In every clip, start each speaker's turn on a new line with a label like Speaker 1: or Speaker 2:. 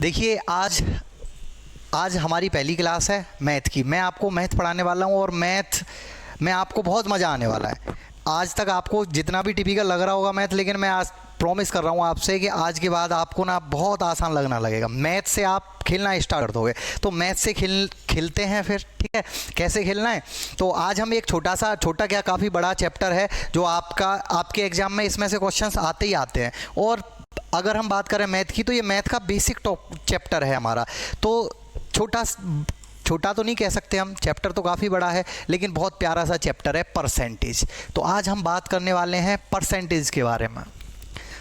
Speaker 1: देखिए आज आज हमारी पहली क्लास है मैथ की। मैं आपको मैथ पढ़ाने वाला हूँ और मैथ में आपको बहुत मज़ा आने वाला है। आज तक आपको जितना भी टिपिकल लग रहा होगा मैथ, लेकिन मैं आज प्रॉमिस कर रहा हूँ आपसे कि आज के बाद आपको ना बहुत आसान लगना लगेगा। मैथ से आप खेलना स्टार्ट कर दोगे। तो मैथ से खेलते हैं फिर, ठीक है? कैसे खेलना है? तो आज हम एक छोटा क्या काफ़ी बड़ा चैप्टर है जो आपके एग्जाम में इसमें से क्वेश्चंस आते ही आते हैं। और अगर हम बात करें मैथ की, तो ये मैथ का बेसिक चैप्टर है हमारा। तो छोटा तो नहीं कह सकते हम, चैप्टर तो काफ़ी बड़ा है, लेकिन बहुत प्यारा सा चैप्टर है परसेंटेज। तो आज हम बात करने वाले हैं परसेंटेज के बारे में।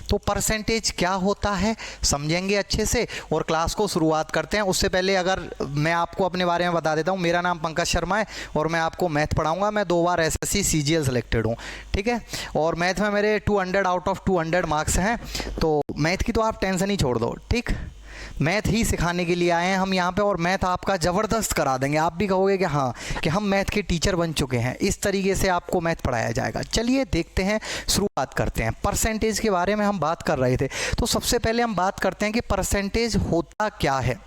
Speaker 1: तो परसेंटेज क्या होता है समझेंगे अच्छे से और क्लास को शुरुआत करते हैं। उससे पहले अगर मैं आपको अपने बारे में बता देता हूँ, मेरा नाम पंकज शर्मा है और मैं आपको मैथ पढ़ाऊँगा। मैं 2 बार एसएससी सीजीएल सेलेक्टेड हूँ, ठीक है? और मैथ में मेरे 200 आउट ऑफ 200 मार्क्स हैं। तो मैथ की तो आप टेंशन ही छोड़ दो, ठीक? मैथ ही सिखाने के लिए आए हैं हम यहाँ पे, और मैथ आपका ज़बरदस्त करा देंगे। आप भी कहोगे कि हाँ कि हम मैथ के टीचर बन चुके हैं। इस तरीके से आपको मैथ पढ़ाया जाएगा। चलिए देखते हैं, शुरुआत करते हैं। परसेंटेज के बारे में हम बात कर रहे थे, तो सबसे पहले हम बात करते हैं कि परसेंटेज होता क्या है।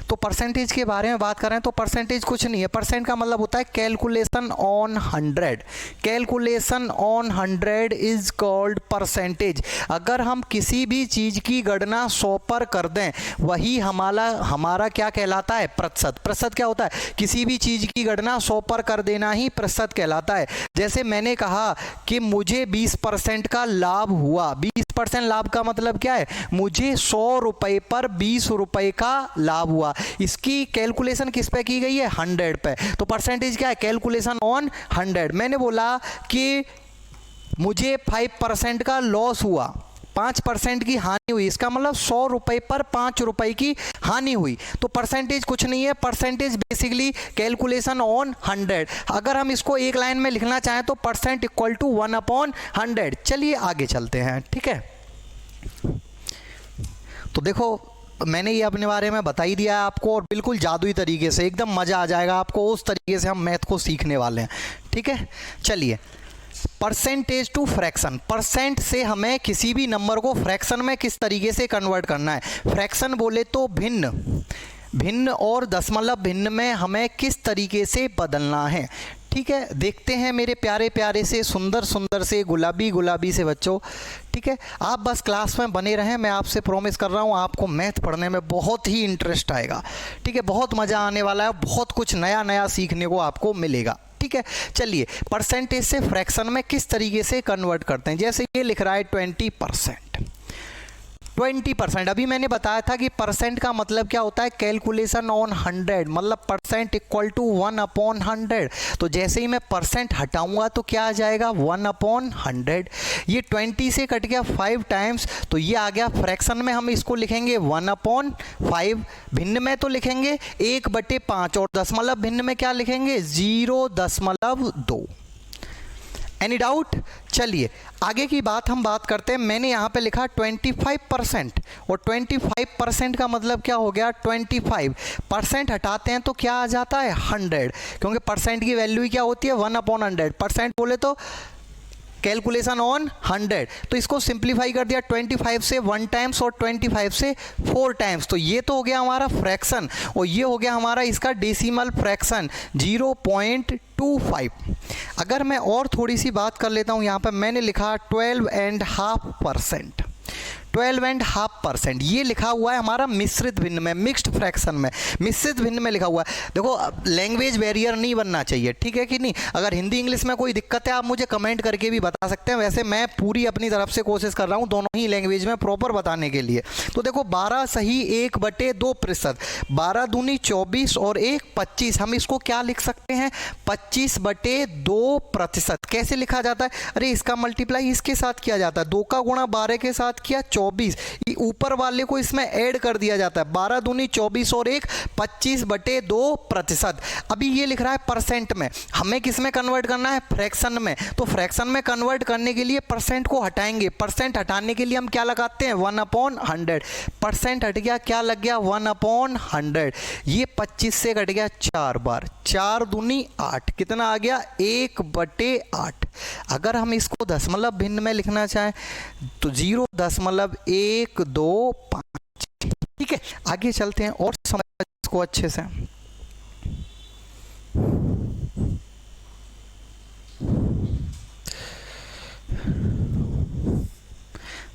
Speaker 1: तो परसेंटेज के बारे में बात करें तो परसेंटेज कुछ नहीं है। परसेंट का मतलब होता है calculation on 100। Calculation on 100 is called percentage. अगर हम किसी भी चीज़ की गणना 100 पर कर दें, वही हमारा क्या कहलाता है? प्रतिशत। प्रतिशत क्या होता है? किसी भी चीज़ की गणना 100 पर कर देना ही प्रतिशत कहलाता है। जैसे मैंने कहा कि मुझे 20% का लाभ हुआ। 20% लाभ का मतलब क्या है? मुझे 100 रुपये पर 20 रुपये का लाभ हुआ। इसकी कैलकुलेशन किस पे की गई है? 100 पे। तो परसेंटेज क्या है? Calculation on 100। मैंने बोला कि मुझे 5% का लॉस हुआ, 5% की हानि हुई। इसका मतलब 100 रुपये पर 5 रुपये की हानि हुई। तो परसेंटेज कुछ नहीं है। Percentage basically calculation on 100। अगर हम इसको एक लाइन में लिखना चाहें तो परसेंट इक्वल टू 1/100। चलिए आगे चलते हैं, ठीक है? तो देखो, मैंने ये अपने बारे में बता ही दिया है आपको, और बिल्कुल जादुई तरीके से एकदम मज़ा आ जाएगा आपको। उस तरीके से हम मैथ को सीखने वाले हैं, ठीक है? चलिए, परसेंटेज टू फ्रैक्शन। परसेंट से हमें किसी भी नंबर को फ्रैक्शन में किस तरीके से कन्वर्ट करना है। फ्रैक्शन बोले तो भिन्न और दशमलव भिन्न में हमें किस तरीके से बदलना है, ठीक है? देखते हैं मेरे प्यारे प्यारे से, सुंदर सुंदर से, गुलाबी गुलाबी से बच्चों, ठीक है? आप बस क्लास में बने रहें। मैं आपसे प्रॉमिस कर रहा हूँ आपको मैथ पढ़ने में बहुत ही इंटरेस्ट आएगा, ठीक है? बहुत मज़ा आने वाला है, बहुत कुछ नया नया सीखने को आपको मिलेगा, ठीक है? चलिए, परसेंटेज से फ्रैक्शन में किस तरीके से कन्वर्ट करते हैं। जैसे ये लिख रहा है 20%। 20%, अभी मैंने बताया था कि परसेंट का मतलब क्या होता है? कैलकुलेशन ऑन 100, मतलब परसेंट इक्वल टू 1/100। तो जैसे ही मैं परसेंट हटाऊंगा तो क्या आ जाएगा? 1/100। ये 20 से कट गया 5 टाइम्स, तो ये आ गया फ्रैक्शन में। हम इसको लिखेंगे 1/5। भिन्न में तो लिखेंगे 1/5, और दशमलव भिन्न में क्या लिखेंगे? 0.2। Any doubt? चलिए आगे की बात हम बात करते हैं। मैंने यहाँ पे लिखा 25%, और 25% का मतलब क्या हो गया? 25% हटाते हैं तो क्या आ जाता है? 100, क्योंकि परसेंट की वैल्यू क्या होती है? 1/100। परसेंट बोले तो कैलकुलेशन ऑन 100। तो इसको सिंप्लीफाई कर दिया, 25 से 1 टाइम्स और 25 से 4 टाइम्स। तो ये तो हो गया हमारा फ्रैक्शन, और ये हो गया हमारा इसका डेसिमल फ्रैक्शन 0.25। अगर मैं और थोड़ी सी बात कर लेता हूँ, यहाँ पर मैंने लिखा 12.5%। 12.5%, ये लिखा हुआ है हमारा मिश्रित भिन्न में, मिक्स्ड फ्रैक्शन में, मिश्रित भिन्न में लिखा हुआ है। देखो, लैंग्वेज बैरियर नहीं बनना चाहिए, ठीक है कि नहीं? अगर हिंदी इंग्लिश में कोई दिक्कत है आप मुझे कमेंट करके भी बता सकते हैं। वैसे मैं पूरी अपनी तरफ से कोशिश कर रहा हूँ दोनों ही लैंग्वेज में प्रॉपर बताने के लिए। तो देखो, 12 सही 1/2%, 12 दूनी 24 और 1 25। हम इसको क्या लिख सकते हैं? 25/2%। कैसे लिखा जाता है? अरे इसका मल्टीप्लाई इसके साथ किया जाता है, 2 का गुणा 12 के साथ किया 24, ऊपर वाले को इसमें ऐड कर दिया जाता है। 12 दूनी 24 और 1 25/2%। अभी ये लिख रहा है परसेंट में, हमें किस में कन्वर्ट करना है? फ्रैक्शन में। तो फ्रैक्शन में कन्वर्ट करने के लिए परसेंट को हटाएंगे। परसेंट हटाने के लिए हम क्या लगाते हैं? 1/100। परसेंट हट गया, क्या लग गया? 1/100। ये 25 से कट गया 4 बार, 4 दूनी 8, कितना आ गया? 1/8। अगर हम इसको दशमलव भिन्न में लिखना चाहें तो 0.125, ठीक ठीक है, आगे चलते हैं और समझ इसको अच्छे से।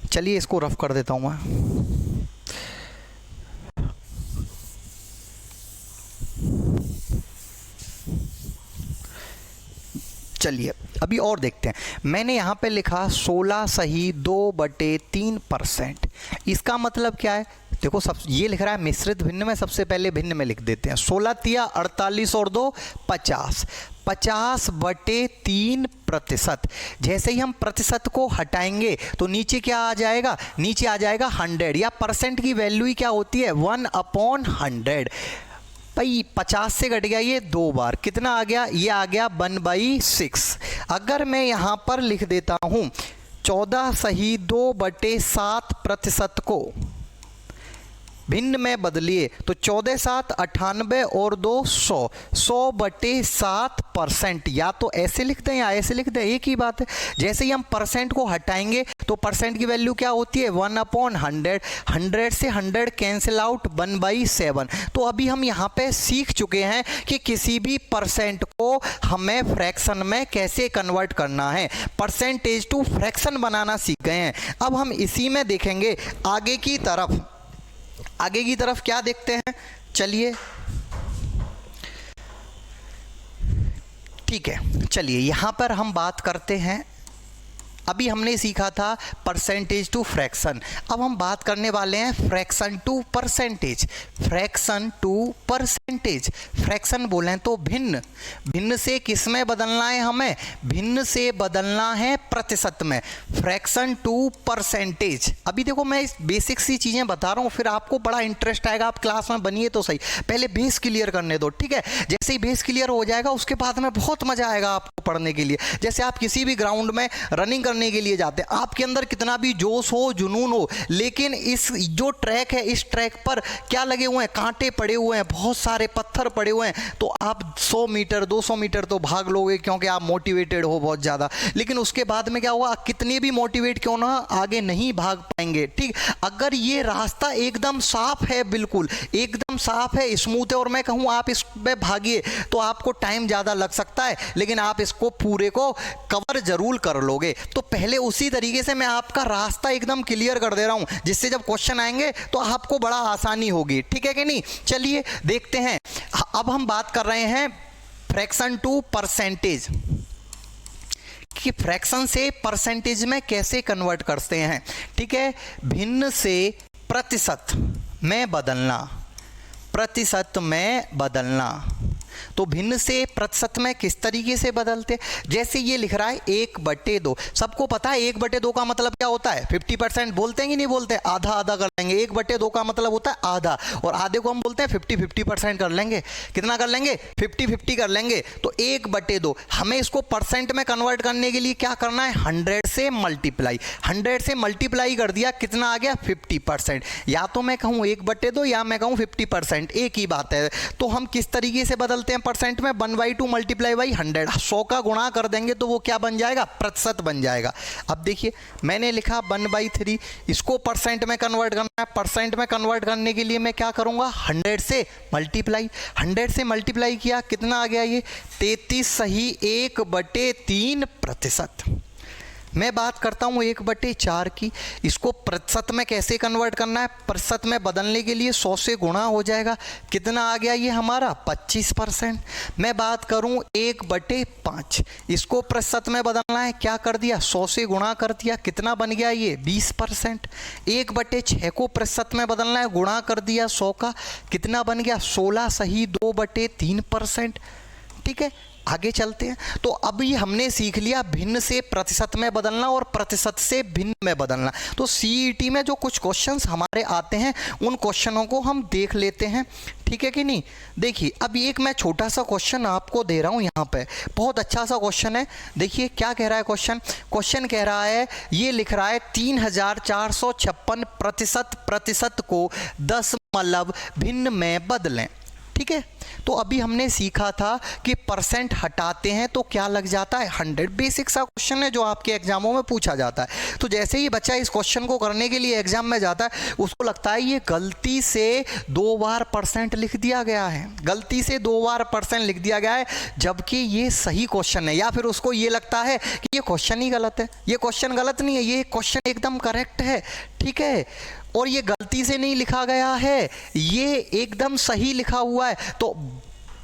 Speaker 1: चलिए इसको रफ कर देता हूं मैं। चलिए अभी और देखते हैं। मैंने यहाँ पे लिखा 16 सही 2/3%। इसका मतलब क्या है? देखो सब ये लिख रहा है मिश्रित भिन्न में, सबसे पहले भिन्न में लिख देते हैं। 16 तिया 48 और 2 50, 50/3%। जैसे ही हम प्रतिशत को हटाएंगे तो नीचे क्या आ जाएगा? नीचे आ जाएगा 100, या परसेंट की वैल्यू ही क्या होती है? 1/100। भाई 50 से घट गया ये 2 बार, कितना आ गया? ये आ गया 1/6। अगर मैं यहाँ पर लिख देता हूँ 14 सही 2/7% को भिन्न में बदलिए तो 14 7 98 और 2 100, 100/7%। या तो ऐसे लिखते हैं या ऐसे लिखते हैं, एक ही बात है। जैसे ही हम परसेंट को हटाएंगे तो परसेंट की वैल्यू क्या होती है? 1/100। 100 से 100 कैंसिल आउट, 1/7। तो अभी हम यहाँ पे सीख चुके हैं कि किसी भी परसेंट को हमें फ्रैक्शन में कैसे कन्वर्ट करना है, परसेंटेज टू फ्रैक्शन बनाना सीख गए हैं। अब हम इसी में देखेंगे आगे की तरफ। आगे की तरफ क्या देखते हैं? चलिए ठीक है, चलिए यहां पर हम बात करते हैं। अभी हमने सीखा था परसेंटेज टू फ्रैक्शन, अब हम बात करने वाले हैं fraction to percentage. Fraction to percentage, fraction बोलें तो भिन्न। भिन्न से किस में बदलना है हमें? भिन्न से बदलना है प्रतिशत में। Fraction to percentage. अभी देखो मैं बेसिक सी चीज़ें बता रहा हूँ, फिर आपको बड़ा इंटरेस्ट आएगा, आप क्लास में बनिए तो सही। पहले बेस क्लियर करने दो, ठीक है? जैसे ही बेस क्लियर हो जाएगा उसके बाद में बहुत मजा आएगा आपको पढ़ने के लिए। जैसे आप किसी भी ग्राउंड में रनिंग करने के लिए जाते हैं, आपके अंदर कितना भी जोश हो, जुनून हो, लेकिन इस जो ट्रैक है, इस ट्रैक पर क्या लगे हुए हैं? कांटे पड़े हुए हैं, बहुत सारे पत्थर पड़े हुए हैं। तो आप 100 मीटर 200 मीटर तो भाग लोगे क्योंकि आप मोटिवेटेड हो बहुत ज़्यादा, लेकिन उसके बाद में क्या होगा? कितने भी मोटिवेट क्यों ना, आगे नहीं भाग पाएंगे। ठीक, अगर ये रास्ता एकदम साफ है, बिल्कुल एकदम साफ है, स्मूथ है, और मैं कहूँ आप इस पे भागिए तो आपको टाइम ज़्यादा लग सकता है, लेकिन आप इसको पूरे को कवर जरूर कर लोगे। तो पहले उसी तरीके से मैं आपका रास्ता एकदम क्लियर कर दे रहा हूं, जिससे जब क्वेश्चन आएंगे तो आपको बड़ा आसानी होगी। ठीक है कि नहीं? चलिए देखते हैं। अब हम बात कर रहे हैं फ्रैक्शन टू परसेंटेज, कि फ्रैक्शन से परसेंटेज में कैसे कन्वर्ट करते हैं। ठीक है, भिन्न से प्रतिशत में बदलना, प्रतिशत में बदलना। तो भिन्न से प्रतिशत में किस तरीके से बदलते? जैसे ये लिख रहा है 1/2। सबको पता है 1/2 का मतलब क्या होता है? 50% बोलते हैं कि नहीं बोलते? आधा आधा कर लेंगे। 1/2 का मतलब होता है आधा, और आधे को हम बोलते हैं 50-50% कर लेंगे। कितना कर लेंगे? 50-50 कर लेंगे। तो 1/2, हमें इसको परसेंट में कन्वर्ट करने के लिए क्या करना है? 100 से मल्टीप्लाई। 100 से मल्टीप्लाई कर दिया, कितना आ गया? 50%। या तो मैं कहूँ 1/2 या मैं कहूँ 50%, एक ही बात है। तो हम किस तरीके से बदलते हैं परसेंट में? 1/2 मल्टीप्लाई बाई 100, 100 का गुणा कर देंगे तो वो क्या बन जाएगा? प्रतिशत बन जाएगा। अब देखिए मैंने लिखा 1/3, इसको परसेंट में कन्वर्ट करना है। परसेंट में कन्वर्ट करने के लिए मैं क्या करूंगा? 100 से मल्टीप्लाई। 100 से मल्टीप्लाई किया, कितना आ गया? ये 33 सही 1/3%। मैं बात करता हूँ 1/4 की। इसको प्रतिशत में कैसे कन्वर्ट करना है? प्रतिशत में बदलने के लिए 100 से गुणा हो जाएगा। कितना आ गया ये हमारा? 25%। मैं बात करूँ 1/5, इसको प्रतिशत में बदलना है, क्या कर दिया? 100 से गुणा कर दिया, कितना बन गया ये? 20%। 1/6 को प्रतिशत में बदलना है, गुणा कर दिया 100 का, कितना बन गया? 16 सही 2/3%। ठीक है, आगे चलते हैं। तो अभी हमने सीख लिया भिन्न से प्रतिशत में बदलना और प्रतिशत से भिन्न में बदलना। तो सीईटी में जो कुछ क्वेश्चंस हमारे आते हैं उन क्वेश्चनों को हम देख लेते हैं। ठीक है कि नहीं? देखिए अभी एक मैं छोटा सा क्वेश्चन आपको दे रहा हूं यहाँ पे, बहुत अच्छा सा क्वेश्चन है। देखिए क्या कह रहा है क्वेश्चन। क्वेश्चन कह रहा है, ये लिख रहा है 3456 प्रतिशत को 10 मतलब भिन्न में बदलें। ठीक है। तो अभी हमने सीखा था कि परसेंट हटाते हैं तो क्या लग जाता है 100। बेसिक सा क्वेश्चन है जो आपके एग्जामों में पूछा जाता है। तो जैसे ही बच्चा इस क्वेश्चन को करने के लिए एग्जाम में जाता है उसको लगता है ये गलती से 2 बार परसेंट लिख दिया गया है, गलती से 2 बार परसेंट लिख दिया गया है, जबकि ये सही क्वेश्चन है। या फिर उसको ये लगता है कि ये क्वेश्चन ही गलत है, ये क्वेश्चन गलत नहीं है, ये क्वेश्चन एकदम करेक्ट है, ठीक है, और ये गलती से नहीं लिखा गया है, ये एकदम सही लिखा हुआ है। तो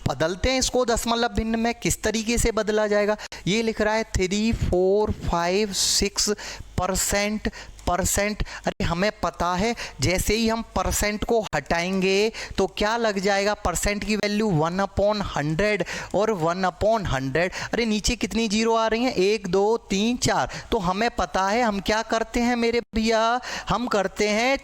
Speaker 1: बदलते हैं इसको दशमलव भिन्न में। किस तरीके से बदला जाएगा? ये लिख रहा है 3, 4, 5, 6% परसेंट। अरे हमें पता है जैसे ही हम परसेंट को हटाएंगे तो क्या लग जाएगा, परसेंट की वैल्यू 1/100 और 1/100। अरे नीचे कितनी जीरो आ रही हैं, 1, 2, 3, 4। तो हमें पता है हम क्या करते हैं मेरे भैया, हम करते हैं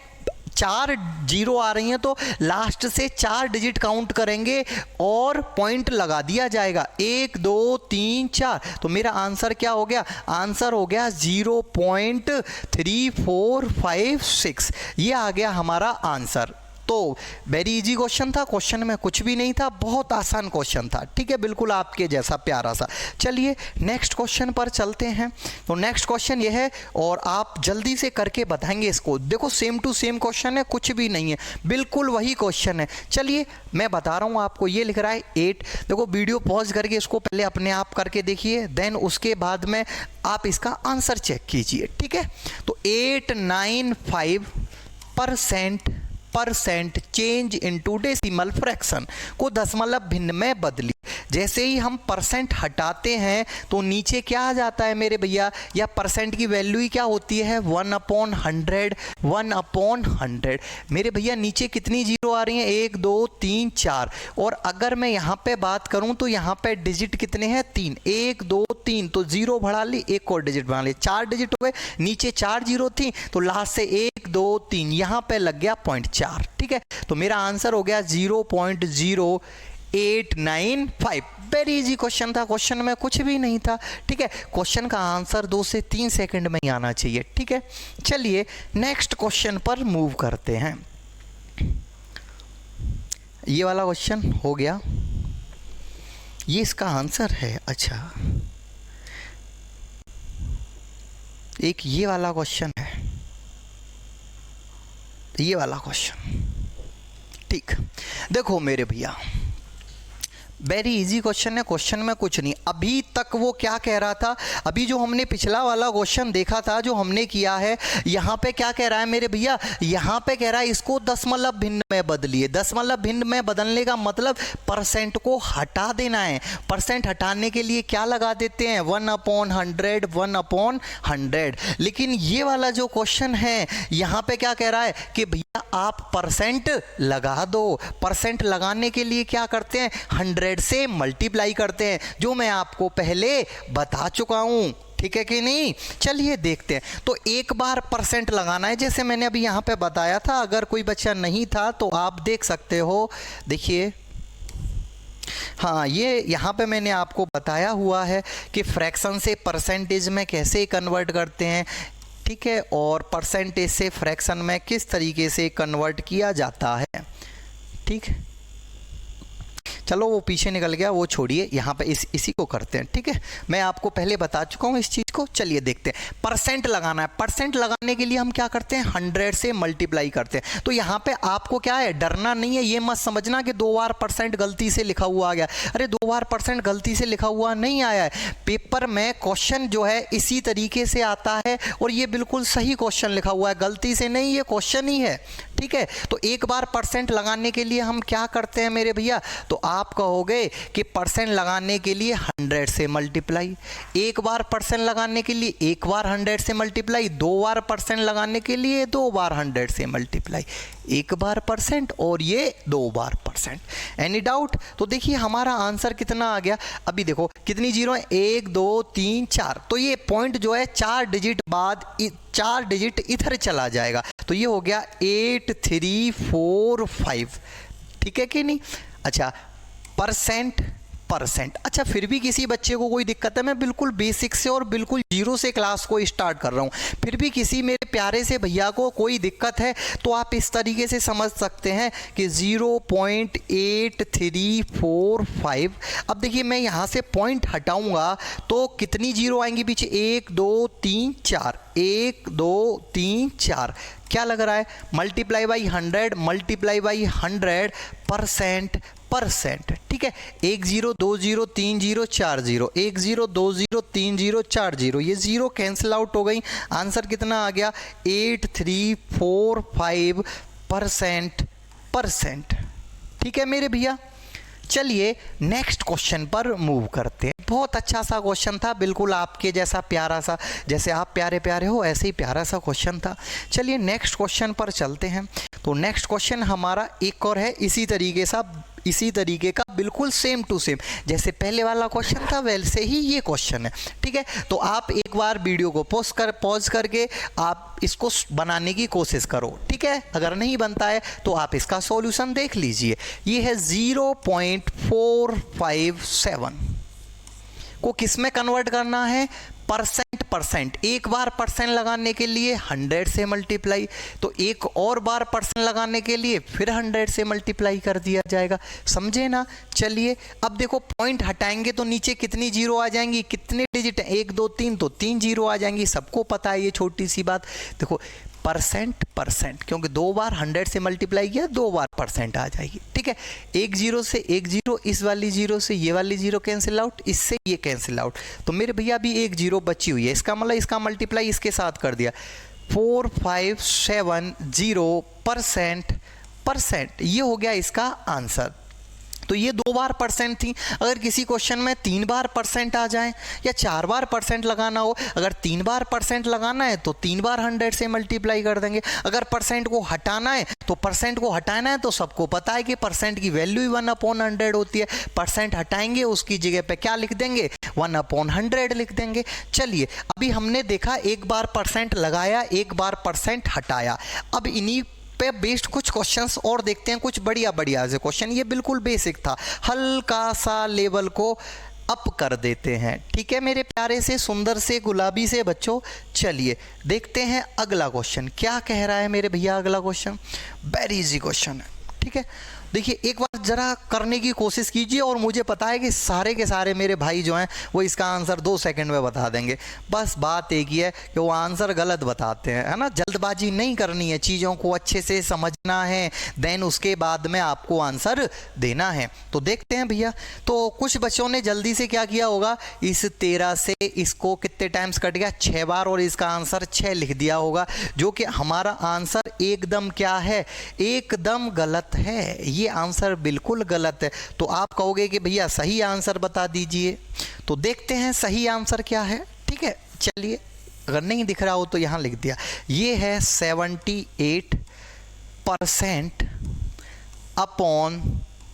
Speaker 1: 4 जीरो आ रही हैं तो लास्ट से 4 डिजिट काउंट करेंगे और पॉइंट लगा दिया जाएगा, 1, 2, 3, 4। तो मेरा आंसर क्या हो गया? आंसर हो गया 0.3456। ये आ गया हमारा आंसर। तो वेरी इजी क्वेश्चन था, क्वेश्चन में कुछ भी नहीं था, बहुत आसान क्वेश्चन था, ठीक है, बिल्कुल आपके जैसा प्यारा सा। चलिए नेक्स्ट क्वेश्चन पर चलते हैं। तो नेक्स्ट क्वेश्चन ये है और आप जल्दी से करके बताएंगे इसको। देखो सेम टू सेम क्वेश्चन है, कुछ भी नहीं है, बिल्कुल वही क्वेश्चन है। चलिए मैं बता रहा हूँ आपको। ये लिख रहा है 8। देखो वीडियो पॉज करके इसको पहले अपने आप करके देखिए, देन उसके बाद में आप इसका आंसर चेक कीजिए, ठीक है। तो 895% चेंज इनटू डेसिमल फ्रैक्शन को दशमलव भिन्न में बदली। जैसे ही हम परसेंट हटाते हैं तो नीचे क्या आ जाता है मेरे भैया, या परसेंट की वैल्यू ही क्या होती है 1/100, 1/100। मेरे भैया नीचे कितनी जीरो आ रही हैं, 1, 2, 3, 4। और अगर मैं यहाँ पे बात करूँ तो यहाँ पे डिजिट कितने हैं, 3, 1, 2, 3। तो जीरो बढ़ा ली, एक और डिजिट बढ़ा ली, 4 डिजिट हो गए। नीचे 4 जीरो थी तो लास्ट से 1, 2, 3 यहाँ पे लग गया 0.4, ठीक है। तो मेरा आंसर हो गया 0.0895। वेरी इजी क्वेश्चन था, क्वेश्चन में कुछ भी नहीं था, ठीक है। क्वेश्चन का आंसर 2 से 3 सेकंड में ही आना चाहिए, ठीक है। चलिए नेक्स्ट क्वेश्चन पर मूव करते हैं। ये वाला क्वेश्चन हो गया, ये इसका आंसर है। अच्छा एक ये वाला क्वेश्चन है, ये वाला क्वेश्चन, ठीक। देखो मेरे भैया वेरी इजी क्वेश्चन है, क्वेश्चन में कुछ नहीं। अभी तक वो क्या कह रहा था, अभी जो हमने पिछला वाला क्वेश्चन देखा था जो हमने किया है, यहाँ पे क्या कह रहा है मेरे भैया, यहाँ पे कह रहा है इसको दशमलव भिन्न में बदलिए। दशमलव भिन्न में बदलने का मतलब परसेंट को हटा देना है। परसेंट हटाने के लिए क्या लगा देते हैं, 1/100, 1/100। लेकिन ये वाला जो क्वेश्चन है यहाँ पे क्या कह रहा है कि भैया आप परसेंट लगा दो। परसेंट लगाने के लिए क्या करते हैं, 100 से मल्टीप्लाई करते हैं, जो मैं आपको पहले बता चुका हूं, ठीक है कि नहीं। चलिए देखते हैं। तो एक बार परसेंट लगाना है, जैसे मैंने अभी यहाँ पे बताया था। अगर कोई बच्चा नहीं था तो आप देख सकते हो, देखिए हाँ, ये यहाँ पे मैंने आपको बताया हुआ है कि फ्रैक्शन से परसेंटेज में कैसे कन्वर्ट करते हैं, ठीक है, और परसेंटेज से फ्रैक्शन में किस तरीके से कन्वर्ट किया जाता है, ठीक। चलो वो पीछे निकल गया, वो छोड़िए, यहाँ पे इसी को करते हैं, ठीक है। मैं आपको पहले बता चुका हूँ इस चीज़ को। चलिए देखते हैं। परसेंट लगाना है, परसेंट लगाने के लिए हम क्या करते हैं, 100 से मल्टीप्लाई करते हैं। तो यहाँ पे आपको क्या है, डरना नहीं है। ये मत समझना कि 2 बार परसेंट गलती से लिखा हुआ आ गया। अरे 2 बार परसेंट गलती से लिखा हुआ नहीं आया है, पेपर में क्वेश्चन जो है इसी तरीके से आता है और ये बिल्कुल सही क्वेश्चन लिखा हुआ है, गलती से नहीं, ये क्वेश्चन ही है, ठीक है। तो एक बार परसेंट लगाने के लिए हम क्या करते हैं मेरे भैया, तो आप कहोगे कि परसेंट लगाने के लिए 100 से मल्टीप्लाई। एक बार परसेंट लगाने के लिए एक बार 100 से मल्टीप्लाई, 2 बार परसेंट लगाने के लिए 2 बार 100 से मल्टीप्लाई। एक बार परसेंट और ये 2 बार परसेंट। Any doubt? तो देखिए हमारा आंसर कितना आ गया। अभी देखो कितनी जीरो है, 1, 2, 3, 4। तो ये पॉइंट जो है 4 डिजिट बाद 4 डिजिट इधर चला जाएगा। तो ये हो गया 8345, ठीक है कि नहीं। अच्छा परसेंट परसेंट। अच्छा, फिर भी किसी बच्चे को कोई दिक्कत है, मैं बिल्कुल बेसिक से और बिल्कुल जीरो से क्लास को स्टार्ट कर रहा हूँ, फिर भी किसी मेरे प्यारे से भैया को कोई दिक्कत है तो आप इस तरीके से समझ सकते हैं कि 0.8345। अब देखिए मैं यहाँ से पॉइंट हटाऊंगा तो कितनी जीरो आएंगी पीछे, 1 2 3 4, 1 2 3 4, क्या लग रहा है, multiply by 100, multiply by 100 percent. ठीक है, 1 0 2 0 3 0 4 0, 1 0 2 0 3 0 4 0, ये जीरो कैंसिल आउट हो गई। आंसर कितना आ गया, 8345%। ठीक है मेरे भैया, चलिए नेक्स्ट क्वेश्चन पर मूव करते हैं। बहुत अच्छा सा क्वेश्चन था, बिल्कुल आपके जैसा प्यारा सा, जैसे आप प्यारे प्यारे हो ऐसे ही प्यारा सा क्वेश्चन था। चलिए नेक्स्ट क्वेश्चन पर चलते हैं। तो नेक्स्ट क्वेश्चन हमारा एक और है इसी तरीके का बिल्कुल सेम टू सेम, जैसे पहले वाला क्वेश्चन था वैसे ही ये क्वेश्चन है। ठीक है, तो आप एक बार वीडियो को पॉज करके आप इसको बनाने की कोशिश करो। ठीक है, अगर नहीं बनता है तो आप इसका सॉल्यूशन देख लीजिए। ये है 0.457 को किस में कन्वर्ट करना है, परसेंट। एक बार परसेंट लगाने के लिए 100 से मल्टीप्लाई, तो एक और बार परसेंट लगाने के लिए फिर 100 से मल्टीप्लाई कर दिया जाएगा, समझे ना। चलिए अब देखो पॉइंट हटाएंगे तो नीचे कितनी जीरो आ जाएंगी, कितने डिजिट हैं, 1 2 3, तो 3 जीरो आ जाएंगी, सबको पता है ये छोटी सी बात। देखो परसेंट क्योंकि 2 बार 100 से मल्टीप्लाई किया 2 बार परसेंट आ जाएगी। ठीक है, एक जीरो से एक जीरो, इस वाली जीरो से ये वाली जीरो कैंसिल आउट, इससे ये कैंसिल आउट, तो मेरे भैया अभी एक जीरो बची हुई है, इसका मतलब इसका मल्टीप्लाई इसके साथ कर दिया, 4570%। ये हो गया इसका आंसर। तो ये 2 बार परसेंट थी, अगर किसी क्वेश्चन में 3 बार परसेंट आ जाए या 4 बार परसेंट लगाना हो, अगर 3 बार परसेंट लगाना है तो 3 बार 100 से मल्टीप्लाई कर देंगे। अगर परसेंट को हटाना है तो परसेंट को हटाना है तो सबको पता है कि परसेंट की वैल्यू 1/100 होती है, परसेंट हटाएंगे उसकी जगह पे क्या लिख देंगे, 1/100 लिख देंगे। चलिए अभी हमने देखा एक बार परसेंट लगाया, एक बार परसेंट हटाया, अब इन्हीं पे बेस्ड कुछ क्वेश्चंस और देखते हैं, कुछ बढ़िया से क्वेश्चन। ये बिल्कुल बेसिक था, हल्का सा लेवल को अप कर देते हैं। ठीक है मेरे प्यारे से सुंदर से गुलाबी से बच्चों, चलिए देखते हैं अगला क्वेश्चन क्या कह रहा है मेरे भैया। अगला क्वेश्चन वेरी इजी क्वेश्चन है। ठीक है, देखिए एक बार ज़रा करने की कोशिश कीजिए और मुझे पता है कि सारे के सारे मेरे भाई जो हैं वो इसका आंसर 2 सेकंड में बता देंगे। बस बात एक ही है कि वो आंसर गलत बताते हैं, है ना। जल्दबाजी नहीं करनी है, चीज़ों को अच्छे से समझना है, देन उसके बाद में आपको आंसर देना है। तो देखते हैं भैया, तो कुछ बच्चों ने जल्दी से क्या किया होगा, इस 13 से इसको कितने टाइम्स कट गया, 6 बार, और इसका आंसर 6 लिख दिया होगा, जो कि हमारा आंसर एकदम क्या है, एकदम गलत है। ये आंसर बिल्कुल गलत है। तो आप कहोगे कि भैया सही आंसर बता दीजिए, तो देखते हैं सही आंसर क्या है। ठीक है, चलिए अगर नहीं दिख रहा हो तो यहाँ लिख दिया, ये है 78% अपॉन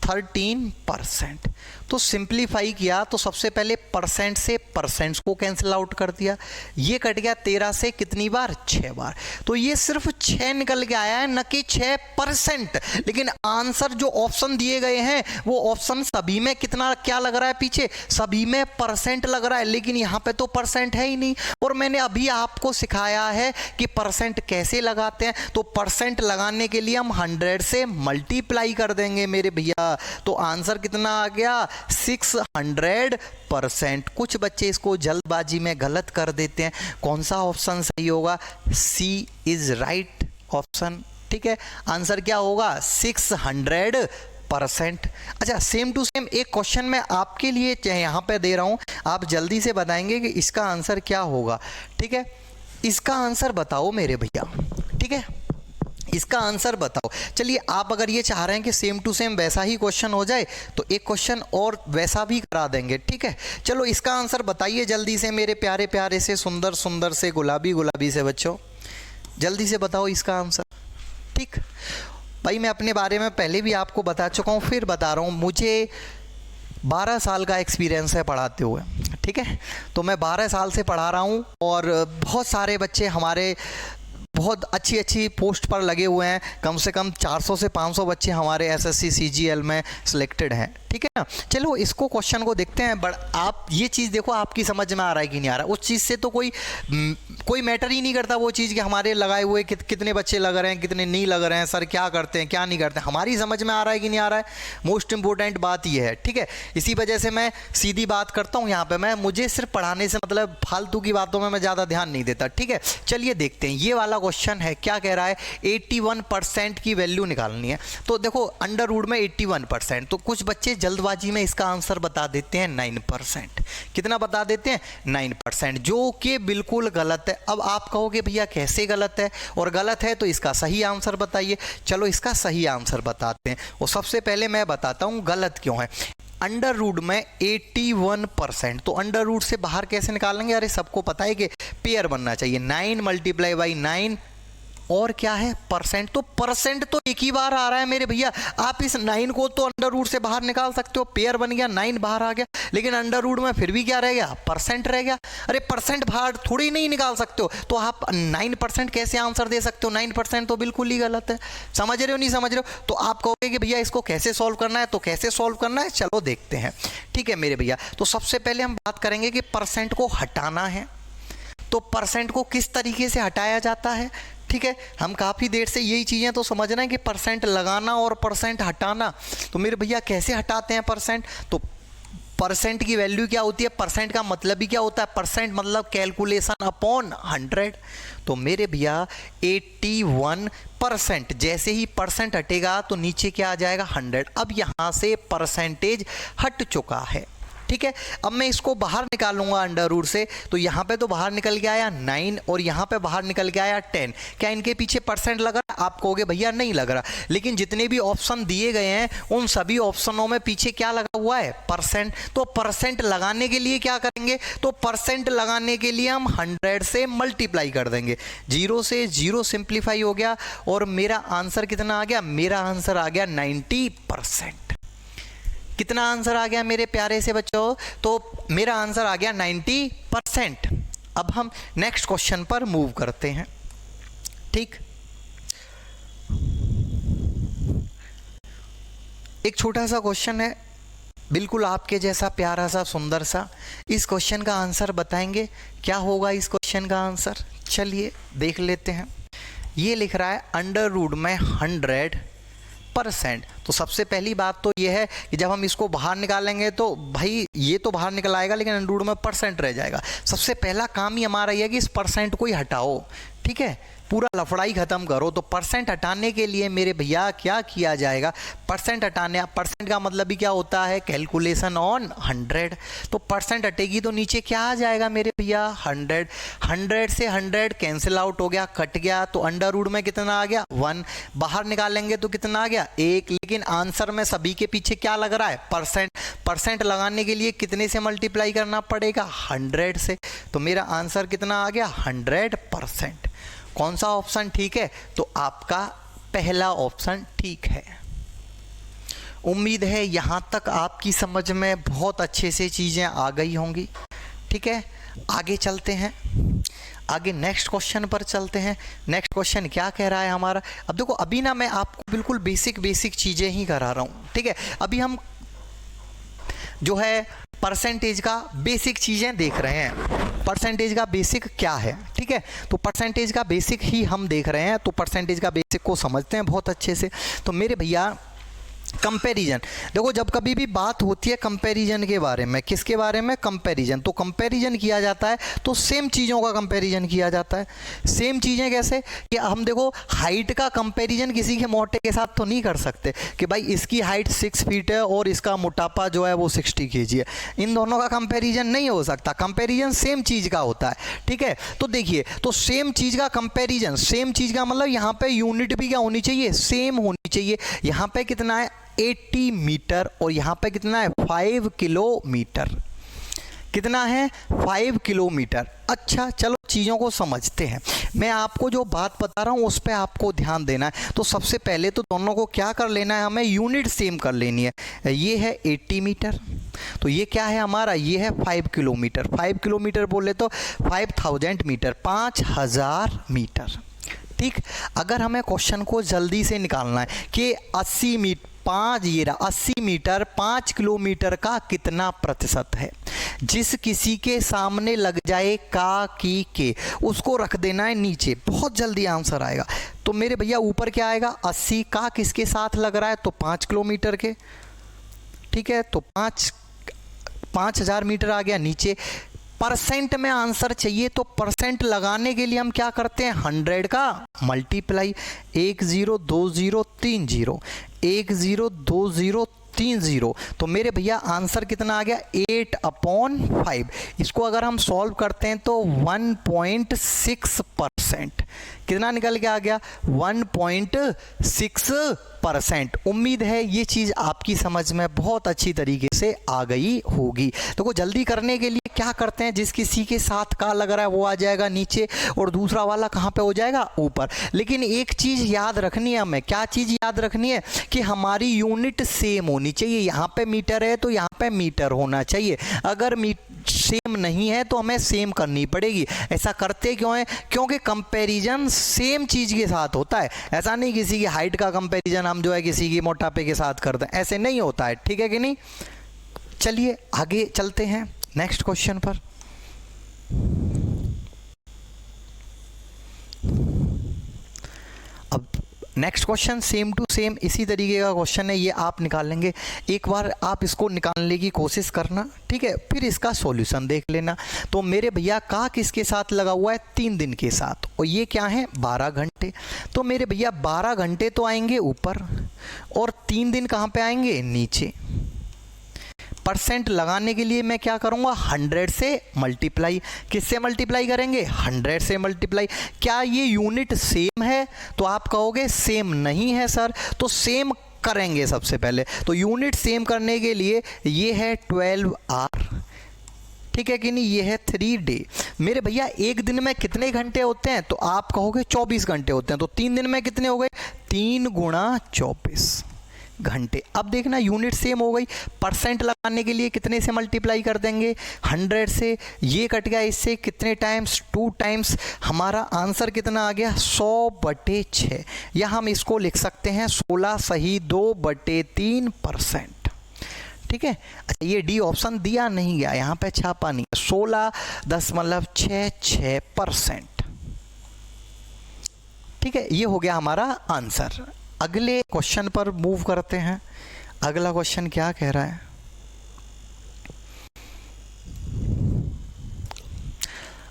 Speaker 1: 13%। तो सिंप्लीफाई किया तो सबसे पहले परसेंट से परसेंट्स को कैंसिल आउट कर दिया, ये कट गया 13 से कितनी बार, 6 बार, तो ये सिर्फ 6 निकल के आया है, न कि 6%। लेकिन आंसर जो ऑप्शन दिए गए हैं वो ऑप्शन सभी में कितना क्या लग रहा है, पीछे सभी में परसेंट लग रहा है, लेकिन यहाँ पे तो परसेंट है ही नहीं। और मैंने अभी आपको सिखाया है कि परसेंट कैसे लगाते हैं, तो परसेंट लगाने के लिए हम 100 से मल्टीप्लाई कर देंगे मेरे भैया, तो आंसर कितना आ गया, 600%। कुछ बच्चे इसको जल्दबाजी में गलत कर देते हैं, कौन सा ऑप्शन सही होगा, सी इज राइट ऑप्शन। ठीक है, आंसर क्या होगा, 600%। अच्छा, सेम टू सेम एक क्वेश्चन मैं आपके लिए यहाँ पे दे रहा हूँ, आप जल्दी से बताएंगे कि इसका आंसर क्या होगा। ठीक है, इसका आंसर बताओ मेरे भैया। ठीक है, इसका आंसर बताओ। चलिए आप अगर ये चाह रहे हैं कि सेम टू सेम वैसा ही क्वेश्चन हो जाए तो एक क्वेश्चन और वैसा भी करा देंगे। ठीक है, चलो इसका आंसर बताइए जल्दी से मेरे प्यारे प्यारे से सुंदर सुंदर से गुलाबी गुलाबी से बच्चों, जल्दी से बताओ इसका आंसर। ठीक भाई, मैं अपने बारे में पहले भी आपको बता चुका हूँ, फिर बता रहा हूँ, मुझे 12 साल का एक्सपीरियंस है पढ़ाते हुए। ठीक है, तो मैं 12 साल से पढ़ा रहा हूँ और बहुत सारे बच्चे हमारे बहुत अच्छी अच्छी पोस्ट पर लगे हुए हैं, कम से कम 400 से 500 बच्चे हमारे एसएससी सीजीएल में सिलेक्टेड हैं। ठीक है ना। चलो इसको क्वेश्चन को देखते हैं। बट आप ये चीज़ देखो आपकी समझ में आ रहा है कि नहीं आ रहा है। उस चीज़ से तो कोई मैटर ही नहीं करता वो चीज़ कि हमारे लगाए हुए कितने बच्चे लग रहे हैं, कितने नहीं लग रहे हैं, सर क्या करते हैं क्या नहीं करते हैं, हमारी समझ में आ रहा है कि नहीं आ रहा है। मोस्ट इंपॉर्टेंट बात ये है, ठीक है। इसी वजह से मैं सीधी बात करता हूँ यहाँ पे। मुझे सिर्फ पढ़ाने से मतलब फालतू की बातों में मैं ज़्यादा ध्यान नहीं देता, ठीक है। चलिए देखते हैं ये वाला क्वेश्चन है, क्या कह रहा है 81% की वैल्यू निकालनी है। तो देखो अंडर रूट में 81%, तो कुछ बच्चे जल्दबाजी में इसका आंसर बता देते हैं 9%। कितना बता देते हैं 9%, जो कि बिल्कुल गलत है। अब आप कहोगे भैया कैसे गलत है, और गलत है तो इसका सही आंसर बताइए। चलो इसका सही आंसर बताते हैं, और सबसे पहले मैं बताता हूं गलत क्यों है। अंडर रूट में 81%, तो अंडर रूट से बाहर कैसे निकालेंगे, अरे सबको पता है कि पेयर बनना चाहिए। 9 मल्टीप्लाई बाई 9 और क्या है परसेंट, तो परसेंट तो एक ही बार आ रहा है मेरे भैया। आप इस 9 को तो अंडर रूट से बाहर निकाल सकते हो, पेयर बन गया, 9 बाहर आ गया, लेकिन अंडर रूट में फिर भी क्या रह गया, परसेंट रह गया। अरे परसेंट बाहर थोड़ी नहीं निकाल सकते हो, तो आप 9% कैसे आंसर दे सकते हो, 9% तो बिल्कुल ही गलत है। समझ रहे हो नहीं समझ रहे हो। तो आप कहोगे कि भैया इसको कैसे सॉल्व करना है, तो कैसे सॉल्व करना है चलो देखते हैं, ठीक है मेरे भैया। तो सबसे पहले हम बात करेंगे कि परसेंट को हटाना है, तो परसेंट को किस तरीके से हटाया जाता है, ठीक है। हम काफ़ी देर से यही चीज़ें तो समझ रहे हैं कि परसेंट लगाना और परसेंट हटाना। तो मेरे भैया कैसे हटाते हैं परसेंट, तो परसेंट की वैल्यू क्या होती है, परसेंट का मतलब ही क्या होता है, परसेंट मतलब कैलकुलेशन अपॉन 100। तो मेरे भैया 81%, जैसे ही परसेंट हटेगा तो नीचे क्या आ जाएगा 100। अब यहाँ से परसेंटेज हट चुका है, ठीक है। अब मैं इसको बाहर निकालूंगा अंडर रूट से, तो यहाँ पे तो बाहर निकल के आया 9 और यहाँ पे बाहर निकल के आया 10। क्या इनके पीछे परसेंट लग रहा है, आप कहोगे भैया नहीं लग रहा, लेकिन जितने भी ऑप्शन दिए गए हैं उन सभी ऑप्शनों में पीछे क्या लगा हुआ है, परसेंट। तो परसेंट लगाने के लिए क्या करेंगे, तो परसेंट लगाने के लिए हम 100 से मल्टीप्लाई कर देंगे। 0 से 0 सिंप्लीफाई हो गया और मेरा आंसर कितना आ गया, मेरा आंसर आ गया 90%। कितना आंसर आ गया मेरे प्यारे से बच्चों, तो मेरा आंसर आ गया 90%। अब हम नेक्स्ट क्वेश्चन पर मूव करते हैं, ठीक। एक छोटा सा क्वेश्चन है, बिल्कुल आपके जैसा प्यारा सा सुंदर सा। इस क्वेश्चन का आंसर बताएंगे, क्या होगा इस क्वेश्चन का आंसर, चलिए देख लेते हैं। ये लिख रहा है अंडर रूट में 100%। तो सबसे पहली बात तो ये है कि जब हम इसको बाहर निकालेंगे तो भाई ये तो बाहर निकल आएगा, लेकिन अंडर रूट में परसेंट रह जाएगा। सबसे पहला काम ही हमारा ये है कि इस परसेंट को ही हटाओ, ठीक है, पूरा लफड़ाई खत्म करो। तो परसेंट हटाने के लिए मेरे भैया क्या किया जाएगा, परसेंट हटाने, परसेंट का मतलब ही क्या होता है, कैलकुलेशन ऑन 100। तो परसेंट हटेगी तो नीचे क्या आ जाएगा मेरे भैया 100। 100 से 100 कैंसिल आउट हो गया, कट गया, तो अंडर रूट में कितना आ गया 1। बाहर निकालेंगे तो कितना आ गया 1, लेकिन आंसर में सभी के पीछे क्या लग रहा है, परसेंट। परसेंट लगाने के लिए कितने से मल्टीप्लाई करना पड़ेगा, 100 से। तो मेरा आंसर कितना आ गया 100%। कौन सा ऑप्शन ठीक है, तो आपका पहला ऑप्शन ठीक है। उम्मीद है यहां तक आपकी समझ में बहुत अच्छे से चीजें आ गई होंगी, ठीक है। आगे चलते हैं, आगे नेक्स्ट क्वेश्चन पर चलते हैं। नेक्स्ट क्वेश्चन क्या कह रहा है हमारा, अब देखो अभी ना मैं आपको बिल्कुल बेसिक चीजें ही करा रहा हूं, ठीक है। अभी हम जो है परसेंटेज का बेसिक चीज़ें देख रहे हैं। परसेंटेज का बेसिक क्या है, ठीक है, तो परसेंटेज का बेसिक ही हम देख रहे हैं। तो परसेंटेज का बेसिक को समझते हैं बहुत अच्छे से। तो मेरे भैया कंपैरिजन, देखो जब कभी भी बात होती है कंपैरिजन के बारे में, किसके बारे में, कंपैरिजन, तो कंपैरिजन किया जाता है तो सेम चीज़ों का कंपैरिजन किया जाता है। सेम चीज़ें कैसे कि हम देखो हाइट का कंपैरिजन किसी के मोटे के साथ तो नहीं कर सकते कि भाई इसकी हाइट 6 फीट है और इसका मोटापा जो है वो 60 kg है। इन दोनों का कंपैरिजन नहीं हो सकता, कंपैरिजन सेम चीज़ का होता है, ठीक है। तो देखिए, तो सेम चीज़ का कंपैरिजन, सेम चीज़ का मतलब यहाँ पे यूनिट भी क्या होनी चाहिए, सेम होनी चाहिए। यहाँ पे कितना है 80 मीटर और यहाँ पे कितना है 5 किलोमीटर। कितना है 5 किलोमीटर। अच्छा चलो चीज़ों को समझते हैं। मैं आपको जो बात बता रहा हूँ उस पर आपको ध्यान देना है। तो सबसे पहले तो दोनों को क्या कर लेना है, हमें यूनिट सेम कर लेनी है। ये है 80 मीटर, तो ये क्या है हमारा, ये है 5 किलोमीटर। 5 किलोमीटर बोले तो 5000 मीटर, 5000 मीटर, ठीक। अगर हमें क्वेश्चन को जल्दी से निकालना है कि 80 मीटर ये 80 मीटर 5 किलोमीटर का कितना प्रतिशत है? जिस किसी के सामने लग जाए का की के, उसको रख देना है नीचे, बहुत जल्दी आंसर आएगा। तो मेरे भैया ऊपर क्या आएगा, 80 का किसके साथ लग रहा है, तो 5 किलोमीटर के, ठीक है। तो 5000 मीटर आ गया नीचे। परसेंट में आंसर चाहिए तो परसेंट लगाने के लिए हम क्या करते हैं, 100 का मल्टीप्लाई 102030 102030। तो मेरे भैया आंसर कितना आ गया, 8/5। इसको अगर हम सॉल्व करते हैं तो 1.6%। कितना निकल के आ गया, 1.6%। उम्मीद है ये चीज़ आपकी समझ में बहुत अच्छी तरीके से आ गई होगी। तो जल्दी करने के लिए क्या करते हैं, जिस किसी के साथ का लग रहा है वो आ जाएगा नीचे और दूसरा वाला कहाँ पे हो जाएगा, ऊपर। लेकिन एक चीज़ याद रखनी है हमें, क्या चीज़ याद रखनी है कि हमारी यूनिट सेम होनी चाहिए। यहाँ पे मीटर है तो यहाँ पे मीटर होना चाहिए। अगर सेम नहीं है तो हमें सेम करनी पड़ेगी। ऐसा करते क्यों है, क्योंकि कंपैरिजन सेम चीज़ के साथ होता है। ऐसा नहीं किसी की हाइट का कंपैरिजन हम जो है किसी की मोटापे के साथ करते हैं, ऐसे नहीं होता है, ठीक है कि नहीं। चलिए आगे चलते हैं नेक्स्ट क्वेश्चन पर। अब next question same to same इसी तरीके का क्वेश्चन है, ये आप निकाल लेंगे। एक बार आप इसको निकालने की कोशिश करना, ठीक है, फिर इसका सॉल्यूशन देख लेना। तो मेरे भैया का किसके साथ लगा हुआ है, 3 दिन के साथ, और ये क्या है 12 घंटे। तो मेरे भैया 12 घंटे तो आएंगे ऊपर और 3 दिन कहाँ पे आएंगे, नीचे। परसेंट लगाने के लिए मैं क्या करूंगा, 100 से मल्टीप्लाई। किससे मल्टीप्लाई करेंगे, 100 से मल्टीप्लाई। क्या ये यूनिट सेम है, तो आप कहोगे सेम नहीं है सर, तो सेम करेंगे सबसे पहले। तो यूनिट सेम करने के लिए ये है 12 आवर, ठीक है कि नहीं, ये है 3 डे। मेरे भैया एक दिन में कितने घंटे होते हैं, तो आप कहोगे 24 घंटे होते हैं। तो 3 दिन में कितने हो गए, 3 गुणा 24 घंटे। अब देखना यूनिट सेम हो गई। परसेंट लगाने के लिए कितने से मल्टीप्लाई कर देंगे, 100 से। ये कट गया इससे, कितने टाइम्स, 2 टाइम्स। हमारा आंसर कितना आ गया, 100/6, या हम इसको लिख सकते हैं 16 सही 2/3%, ठीक है। अच्छा ये डी ऑप्शन दिया नहीं गया, यहाँ पे छापा नहीं, 16.66%, ठीक है। ये हो गया हमारा आंसर। अगले क्वेश्चन पर मूव करते हैं। अगला क्वेश्चन क्या कह रहा है,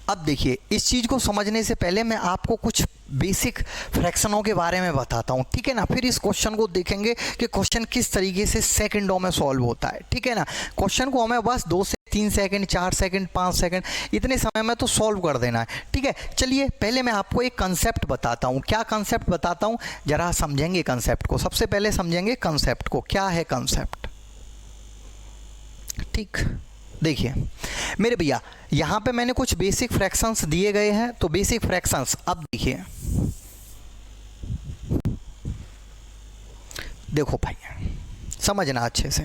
Speaker 1: अब देखिए इस चीज़ को समझने से पहले मैं आपको कुछ बेसिक फ्रैक्शनों के बारे में बताता हूँ, ठीक है ना। फिर इस क्वेश्चन को देखेंगे कि क्वेश्चन किस तरीके से सेकंडों में सॉल्व होता है, ठीक है ना। क्वेश्चन को हमें बस 2 से 3 सेकंड, 4 सेकंड, 5 सेकंड, इतने समय में तो सॉल्व कर देना है, ठीक है। चलिए पहले मैं आपको एक कंसेप्ट बताता हूँ। क्या कंसेप्ट बताता हूँ, जरा समझेंगे कंसेप्ट को। सबसे पहले समझेंगे कंसेप्ट को, क्या है कंसेप्ट, ठीक। देखिए मेरे भैया यहाँ पे मैंने कुछ बेसिक फ्रैक्शंस दिए गए हैं। तो बेसिक फ्रैक्शंस, अब देखिए, देखो भाई समझना अच्छे से।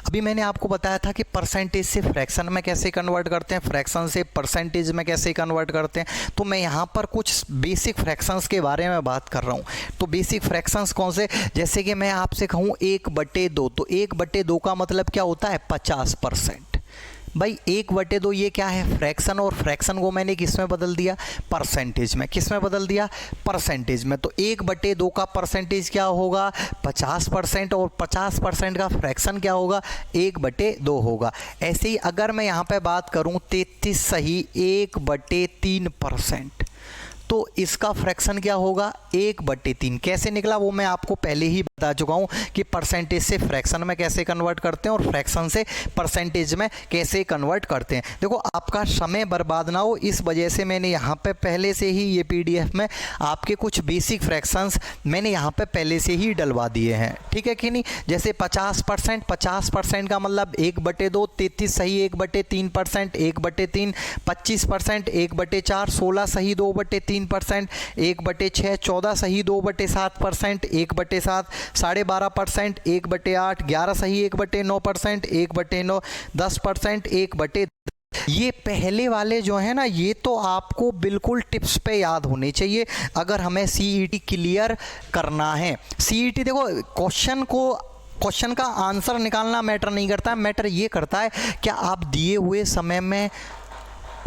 Speaker 1: अभी मैंने आपको बताया था कि परसेंटेज से फ्रैक्शन में कैसे कन्वर्ट करते हैं, फ्रैक्शन से परसेंटेज में कैसे कन्वर्ट करते हैं। तो मैं यहाँ पर कुछ बेसिक फ्रैक्शंस के बारे में बात कर रहा हूँ। तो बेसिक फ्रैक्शंस कौन से, जैसे कि मैं आपसे कहूँ 1/2, तो 1/2 का मतलब क्या होता है, 50%। भाई 1/2 ये क्या है, फ्रैक्शन, और फ्रैक्शन को मैंने किस में बदल दिया, परसेंटेज में। किस में बदल दिया, परसेंटेज में। तो 1/2 का परसेंटेज क्या होगा, 50%, और 50% का फ्रैक्शन क्या होगा, 1/2 होगा। ऐसे ही अगर मैं यहाँ पे बात करूँ 33 सही 1/3%, तो इसका फ्रैक्शन क्या होगा, 1/3। कैसे निकला वो मैं आपको पहले ही बता चुका हूँ कि परसेंटेज से फ्रैक्शन में कैसे कन्वर्ट करते हैं और फ्रैक्शन से परसेंटेज में कैसे कन्वर्ट करते हैं। देखो आपका समय बर्बाद ना हो, इस वजह से मैंने यहाँ पे पहले से ही ये PDF में आपके कुछ बेसिक फ्रैक्शंस मैंने यहाँ पे पहले से ही डलवा दिए हैं, ठीक है कि नहीं। जैसे 50% का मतलब 1/2, 33 सही 1/3%, 1/3, 25% 1/4, 16 सही 2/3%, 1/6, 14 सही 2/7%, 1/7, 12.5%, 1/8, 11 सही 1/9%, 1/9, 10%, 1/10। ये पहले वाले जो है ना, ये तो आपको बिल्कुल टिप्स पे याद होने चाहिए अगर हमें CET क्लियर करना है। CET देखो क्वेश्चन को क्वेश्चन का आंसर निकालना मैटर नहीं करता है, मैटर ये करता है क्या आप दिए हुए समय में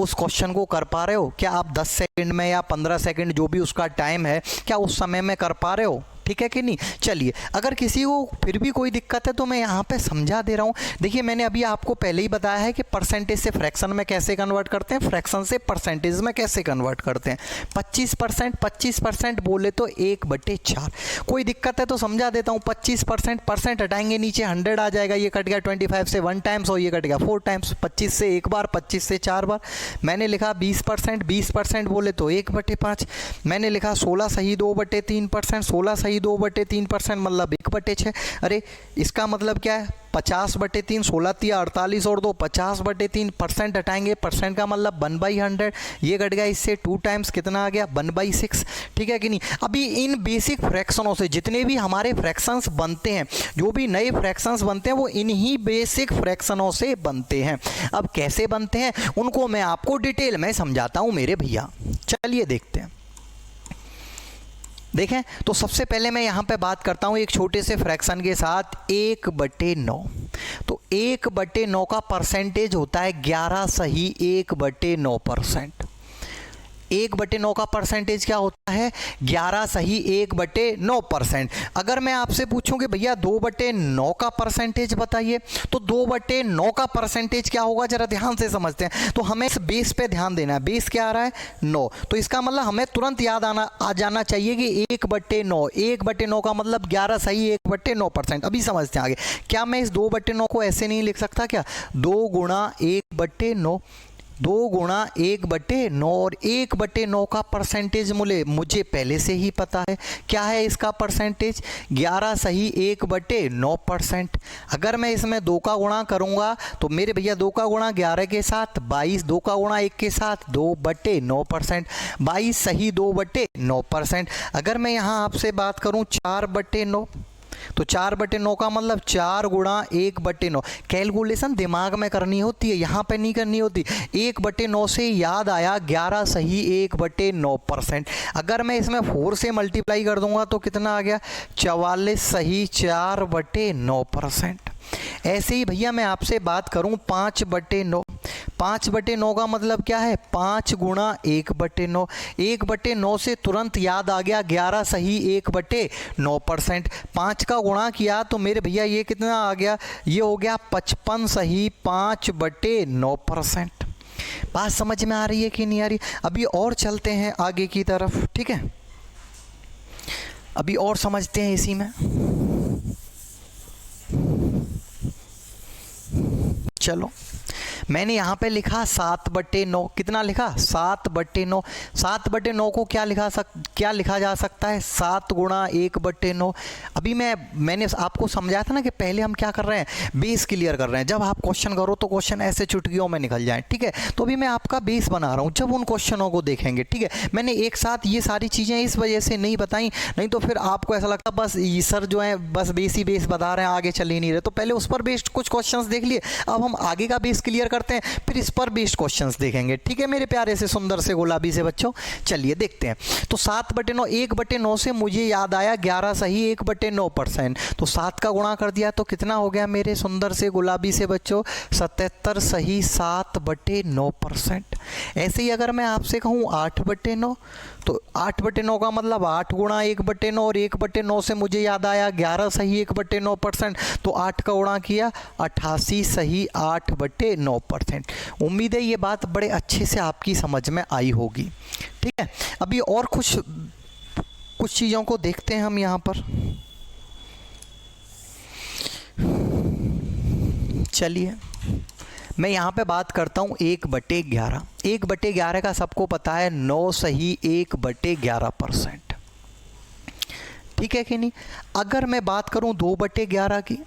Speaker 1: उस क्वेश्चन को कर पा रहे हो, क्या आप 10 सेकंड में या 15 सेकंड जो भी उसका टाइम है क्या उस समय में कर पा रहे हो, ठीक है कि नहीं। चलिए, अगर किसी को फिर भी कोई दिक्कत है तो मैं यहाँ पे समझा दे रहा हूँ। देखिए, मैंने अभी आपको पहले ही बताया है कि परसेंटेज से फ्रैक्शन में कैसे कन्वर्ट करते हैं, फ्रैक्शन से परसेंटेज में कैसे कन्वर्ट करते हैं। 25% बोले तो 1/4। कोई दिक्कत है तो समझा देता हूँ। 25% परसेंट हटाएंगे नीचे 100 आ जाएगा, ये कट गया 25 से 1 टाइम्स और ये कट गया 4 टाइम्स। 25 से एक बार, 25 से 4 बार। मैंने लिखा 20% बोले तो 1/5। मैंने लिखा 16 सही 2/3%, 16 सही 2/3% मतलब 1/6। अरे इसका मतलब क्या है, 50/3, 16 तिया 48 और 2 50/3। परसेंट हटाएंगे, परसेंट का मतलब 1/100, ये घट गया इससे 2 टाइम्स, कितना आ गया 1/6, ठीक है कि नहीं। अभी इन बेसिक फ्रैक्शनों से जितने भी हमारे फ्रैक्शंस बनते हैं, जो भी नए फ्रैक्शंस बनते हैं वो इन्हीं बेसिक फ्रैक्शनों से बनते हैं। अब कैसे बनते हैं उनको मैं आपको डिटेल में समझाता हूँ मेरे भैया, चलिए देखते हैं। देखें तो सबसे पहले मैं यहाँ पे बात करता हूँ एक छोटे से फ्रैक्शन के साथ, 1/9। तो 1/9 का परसेंटेज होता है 11 सही 1/9%। 1/9 का परसेंटेज क्या होता है, 11 सही 1/9%। अगर मैं आपसे पूछूं कि भैया 2/9 का परसेंटेज बताइए, तो 2/9 का परसेंटेज क्या होगा, जरा ध्यान से समझते हैं। तो हमें इस बेस पे ध्यान देना है, बेस क्या आ रहा है 9, तो इसका मतलब हमें तुरंत याद आ जाना चाहिए कि 1/9, 1/9 का मतलब 11 सही 1/9%। अभी समझते हैं आगे। क्या मैं इस 2/9 को ऐसे नहीं लिख सकता क्या, 2 गुणा 1/9, 2 गुणा 1/9, और 1/9 का परसेंटेज मुझे पहले से ही पता है। क्या है इसका परसेंटेज, 11 सही 1/9%। अगर मैं इसमें 2 का गुणा करूंगा तो मेरे भैया 2 का गुणा 11 के साथ 22, 2 का गुणा 1 के साथ 2/9%, 22 सही 2/9%। अगर मैं यहाँ आपसे बात करूँ 4/9, तो 4/9 का मतलब 4 गुणा 1/9। कैलकुलेशन दिमाग में करनी होती है, यहाँ पे नहीं करनी होती। 1/9 से याद आया 11 सही 1/9%। अगर मैं इसमें 4 से मल्टीप्लाई कर दूंगा तो कितना आ गया, 44 सही 4/9%। ऐसे ही भैया मैं आपसे बात करूं 5/9, 5/9 का मतलब क्या है, 5 गुणा 1/9। 1/9 से तुरंत याद आ गया 11 सही 1/9%। 5 का गुणा किया तो मेरे भैया ये कितना आ गया, ये हो गया 55 सही 5/9%। बात समझ में आ रही है कि नहीं आ रही। अभी और चलते हैं आगे की तरफ, ठीक है, अभी और समझते हैं इसी में। चलो, मैंने यहाँ पे लिखा 7/9, कितना लिखा 7/9। 7/9 को क्या लिखा जा सकता है, 7 गुणा 1/9। अभी मैंने आपको समझाया था ना कि पहले हम क्या कर रहे हैं, बेस क्लियर कर रहे हैं। जब आप क्वेश्चन करो तो क्वेश्चन ऐसे चुटकियों में निकल जाए, ठीक है। तो अभी मैं आपका बेस बना रहा हूँ, जब उन क्वेश्चनों को देखेंगे, ठीक है। मैंने एक साथ ये सारी चीज़ें इस वजह से नहीं बताई, नहीं तो फिर आपको ऐसा लगता बस ये सर जो है बस बेस ही बेस बता रहे हैं, आगे चल ही नहीं रहे। तो पहले उस पर बेस्ड कुछ क्वेश्चंस देख लिए, अब हम आगे का बेस क्लियर करते हैं, फिर इस पर बेस्ड क्वेश्चंस देखेंगे, ठीक है मेरे प्यारे से सुंदर से गुलाबी से बच्चों। चलिए देखते हैं। तो 7/9, 1/9 से मुझे याद आया 11 सही 1/9%। तो 7 का गुणा कर दिया तो कितना हो गया मेरे सुंदर से गुलाबी से बच्चों, 77 सही 7/9%। ऐसे ही अगर मैं आपसे कहूँ 8/9, तो 8/9 का मतलब 8 गुणा 1/9, और 1/9 से मुझे याद आया 11 सही 1/9%। तो 8 का गुणा किया 88 सही 8/9%। उम्मीद है ये बात बड़े अच्छे से आपकी समझ में आई होगी, ठीक है। अभी और कुछ चीज़ों को देखते हैं हम यहाँ पर। चलिए, मैं यहाँ पे बात करता हूँ 1/11। 1/11 का सबको पता है 9 सही 1/11%, ठीक है कि नहीं। अगर मैं बात करूँ 2/11 की,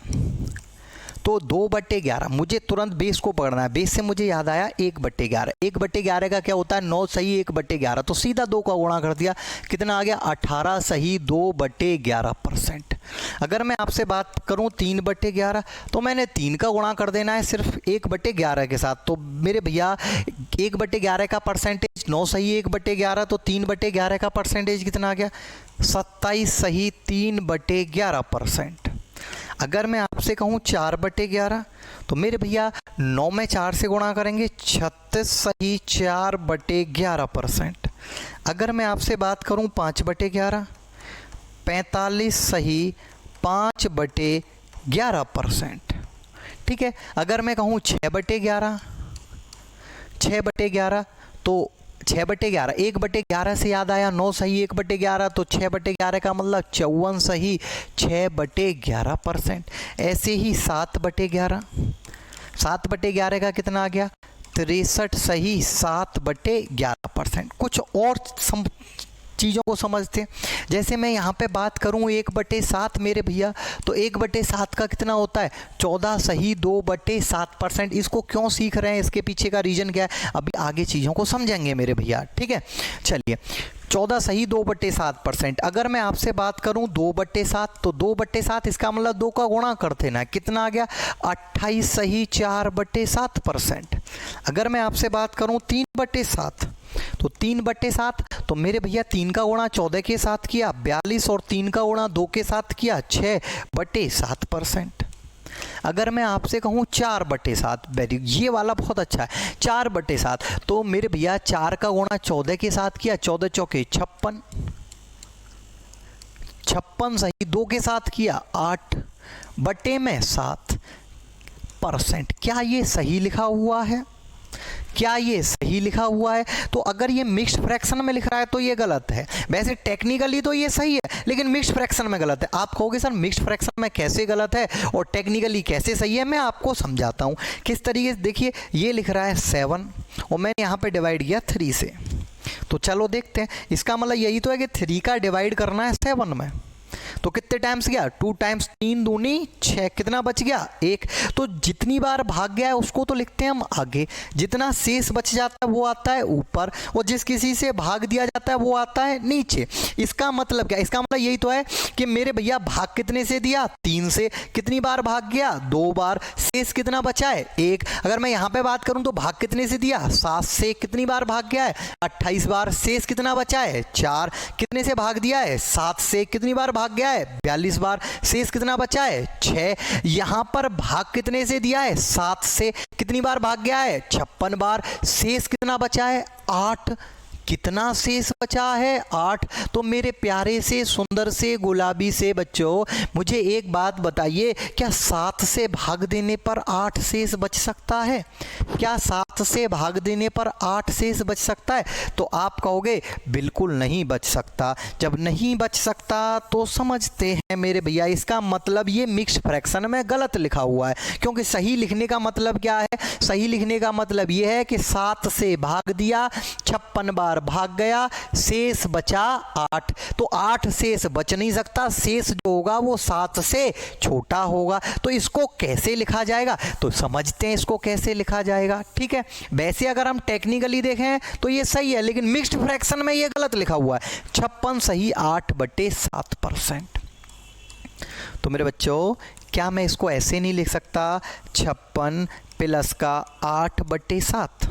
Speaker 1: तो 2/11 मुझे तुरंत बेस को पकड़ना है। बेस से मुझे याद आया 1/11। 1/11 का क्या होता है, 9 सही 1/11। तो सीधा 2 का गुणा कर दिया, कितना आ गया 18 सही 2/11%। अगर मैं आपसे बात करूं 3/11, तो मैंने 3 का गुणा कर देना है सिर्फ 1/11 के साथ। तो मेरे भैया 1/11 का परसेंटेज 9 सही 1/11, तो 3/11 का परसेंटेज कितना आ गया 27 सही 3/11%। अगर मैं आपसे कहूँ 4/11, तो मेरे भैया 9 में 4 से गुणा करेंगे 36 सही 4/11%। अगर मैं आपसे बात करूँ 5/11, 45 सही 5/11%। ठीक है। अगर मैं कहूँ 6/11, 6/11 तो 6/11, 1/11 से याद आया 9 सही 1/11, तो 6/11 का मतलब 54 सही 6/11%। ऐसे ही 7/11, 7/11 का कितना आ गया 63 सही 7/11%। कुछ और चीज़ों को समझते हैं। जैसे मैं यहाँ पे बात करूँ 1/7 मेरे भैया, तो 1/7 का कितना होता है 14 सही 2/7%। इसको क्यों सीख रहे हैं, इसके पीछे का रीज़न क्या है, अभी आगे चीज़ों को समझेंगे मेरे भैया। ठीक है, चलिए 14 सही 2/7%। अगर मैं आपसे बात करूं 2/7, तो 2/7 इसका मतलब 2 का गुणा करते ना, कितना आ गया 28 सही 4/7%। अगर मैं आपसे बात करूं 3/7, तो 3/7 तो मेरे भैया 3 का गुणा 14 के साथ किया 42, और 3 का गुणा 2 के साथ किया 6/7%। अगर मैं आपसे कहूँ 4/7, वेरी, ये वाला बहुत अच्छा है, 4/7 तो मेरे भैया 4 का गुणा 14 के साथ किया 14 चौके 56, 56 सही 2 के साथ किया 8/7%। क्या ये सही लिखा हुआ है, क्या ये सही लिखा हुआ है? तो अगर ये मिक्स्ड फ्रैक्शन में लिख रहा है तो ये गलत है। वैसे टेक्निकली तो ये सही है, लेकिन मिक्स्ड फ्रैक्शन में गलत है। आप कहोगे सर मिक्स्ड फ्रैक्शन में कैसे गलत है और टेक्निकली कैसे सही है, मैं आपको समझाता हूँ किस तरीके से। देखिए ये लिख रहा है 7 और मैंने यहाँ पे डिवाइड किया 3 से, तो चलो देखते हैं। इसका मतलब यही तो है कि 3 का डिवाइड करना है 7 में, तो कितने टाइम्स गया 2 टाइम्स 3 दूनी 6, कितना बच गया 1। तो जितनी बार भाग गया है उसको तो लिखते हैं हम आगे, जितना शेष बच जाता है वो आता है ऊपर, और जिस किसी से भाग दिया जाता है वो आता है नीचे। इसका मतलब क्या, इसका मतलब यही तो है कि मेरे भैया भाग कितने से दिया 3 से, कितनी बार भाग गया 2 बार, शेष कितना बचा है 1। अगर मैं यहाँ पे बात करूँ तो भाग कितने से दिया 7 से, कितनी बार भाग गया है 28 बार, शेष कितना बचा है 4। कितने से भाग दिया है 7 से, कितनी बार भाग गया है 42 बार, शेष कितना बचा है 6। यहां पर भाग कितने से दिया है 7 से, कितनी बार भाग गया है 56 बार, शेष कितना बचा है 8। कितना शेष बचा है 8। तो मेरे प्यारे से सुंदर से गुलाबी से बच्चों, मुझे एक बात बताइए, क्या 7 से भाग देने पर 8 शेष बच सकता है? क्या 7 से भाग देने पर 8 शेष बच सकता है? तो आप कहोगे बिल्कुल नहीं बच सकता। जब नहीं बच सकता तो समझते हैं मेरे भैया, इसका मतलब ये मिक्स्ड फ्रैक्शन में गलत लिखा हुआ है। क्योंकि सही लिखने का मतलब क्या है, सही लिखने का मतलब ये है कि 7 से भाग दिया 56 बार भाग गया, शेष बचा 8। तो 8 शेष बच नहीं सकता, शेष जो होगा वो 7 से छोटा होगा। तो इसको कैसे लिखा जाएगा, तो समझते हैं इसको कैसे लिखा जाएगा। ठीक है, वैसे अगर हम टेक्निकली देखें तो ये सही है, लेकिन मिक्स्ड फ्रैक्शन में ये गलत लिखा हुआ है। 56 सही 8/7%। तो मेरे बच्चों, क्या मैं इसको ऐसे नहीं लिख सकता 56 प्लस का 8/7?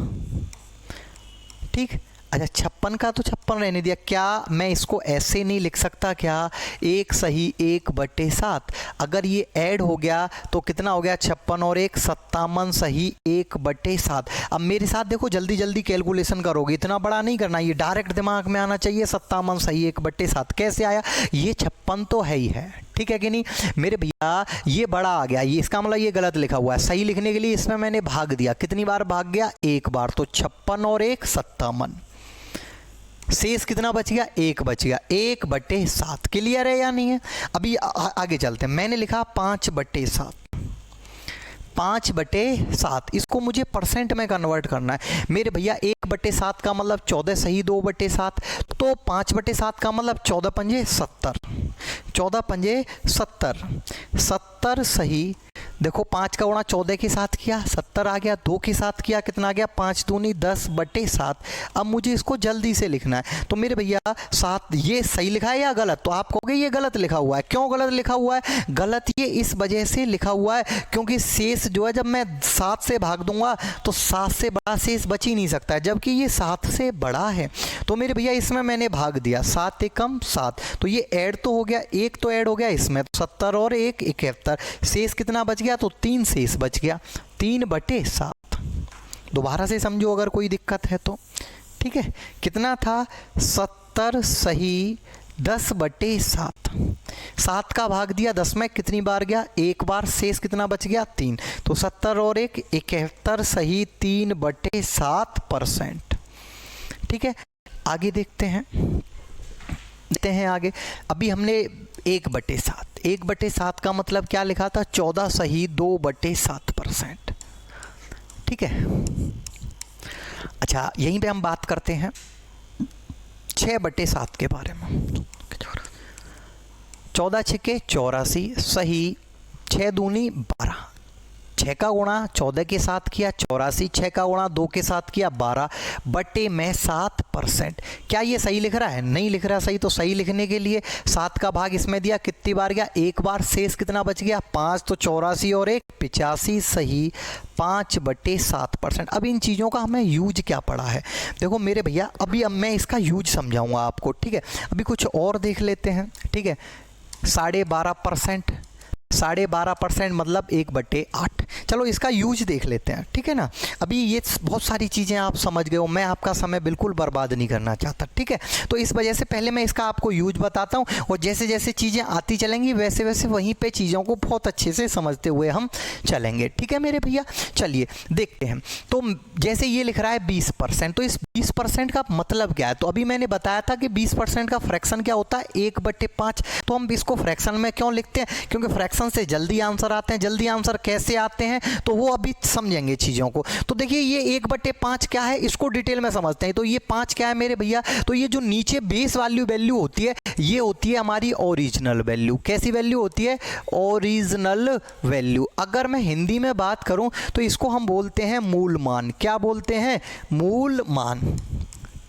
Speaker 1: ठीक, अच्छा 56 का तो 56 रहने दिया, क्या मैं इसको ऐसे नहीं लिख सकता क्या 1 सही 1/7? अगर ये ऐड हो गया तो कितना हो गया 56 और 1 57 सही 1/7। अब मेरे साथ देखो, जल्दी जल्दी कैलकुलेशन करोगे, इतना बड़ा नहीं करना, ये डायरेक्ट दिमाग में आना चाहिए। 57 सही 1/7 कैसे आया, ये 56 तो है ही है, ठीक है कि नहीं मेरे भैया, ये बड़ा आ गया, ये इसका मतलब ये गलत लिखा हुआ है। सही लिखने के लिए इसमें मैंने भाग दिया, कितनी बार भाग गया 1 बार, तो 56 और 1 57, शेष कितना बच गया 1 बच गया 1/7। क्लियर है या नहीं है? अभी आगे चलते हैं। मैंने लिखा 5/7, 5/7, इसको मुझे परसेंट में कन्वर्ट करना है मेरे भैया। 1/7 का मतलब 14 सही 2/7, तो 5/7 का मतलब 14 पंजे 70, 14 पंजे 70, 70 सही, देखो 5 का गुणा 14 के साथ किया 70 आ गया, 2 के साथ किया कितना आ गया 5 दूनी 10/7। अब मुझे इसको जल्दी से लिखना है, तो मेरे भैया 7 ये सही लिखा है या गलत? तो आप कहोगे ये गलत लिखा हुआ है। क्यों गलत लिखा हुआ है? गलत ये इस वजह से लिखा हुआ है क्योंकि शेष जो है, जब मैं 7 से भाग दूंगा तो 7 से बड़ा शेष बच ही नहीं सकता है, जबकि ये 7 से बड़ा है। तो मेरे भैया इसमें मैंने भाग दिया 7 एकम 7, तो ये ऐड तो हो गया, एक तो ऐड हो गया इसमें, तो 70 और 1 71, शेष कितना बच गया, तो 3 शेष बच गया, 3/7। दोबारा से समझो अगर कोई दिक्कत है तो, ठीक है। कितना था, 70 सही 10/7, 7 का भाग दिया 10 में, कितनी बार गया, एक बार, शेष कितना बच गया, 3, तो 70 और 1 71 सही 3/7%। ठीक है, आगे देखते हैं आगे। अभी हमने 1/7, 1/7 का मतलब क्या लिखा था, 14 सही 2/7%। ठीक है, अच्छा यहीं पे हम बात करते हैं 6/7 के बारे में। 14 छक्के 84 सही, 6 दूनी 12, 6 का गुणा 14 के साथ किया 84, 6 का गुणा 2 के साथ किया 12 बटे में 7%। क्या ये सही लिख रहा है, नहीं लिख रहा सही, तो सही लिखने के लिए 7 का भाग इसमें दिया, कितनी बार गया, एक बार, शेष कितना बच गया 5, तो 84 और 1 85 सही 5/7%। अब इन चीज़ों का हमें यूज क्या पड़ा है, देखो मेरे भैया अब मैं इसका यूज समझाऊंगा आपको। ठीक है, अभी कुछ और देख लेते हैं। ठीक है, 12.5%, 12.5% मतलब 1/8। चलो इसका यूज देख लेते हैं, ठीक है ना। अभी ये बहुत सारी चीज़ें आप समझ गए हो, मैं आपका समय बिल्कुल बर्बाद नहीं करना चाहता, ठीक है। तो इस वजह से पहले मैं इसका आपको यूज बताता हूँ, और जैसे जैसे चीज़ें आती चलेंगी वैसे वैसे वहीं पे चीज़ों को बहुत अच्छे से समझते हुए हम चलेंगे, ठीक है मेरे भैया। चलिए देखते हैं, तो जैसे ये लिख रहा है 20%, तो इस 20% का मतलब क्या है, तो अभी मैंने बताया था कि 20% का फ्रैक्शन क्या होता है, 1/5। तो हम इसको फ्रैक्शन में क्यों लिखते हैं, क्योंकि फ्रैक्शन से जल्दी आंसर आते हैं। जल्दी आंसर कैसे आते हैं, तो वो अभी समझेंगे चीज़ों को। तो देखिए ये 1/5 क्या है, इसको डिटेल में समझते हैं। तो ये 5 क्या है मेरे भैया, तो ये जो नीचे बेस वैल्यू होती है, ये होती है हमारी ओरिजिनल वैल्यू। कैसी वैल्यू होती है, ओरिजिनल वैल्यू। अगर मैं हिंदी में बात करूं तो इसको हम बोलते हैं मूल मान। क्या बोलते हैं, मूल मान,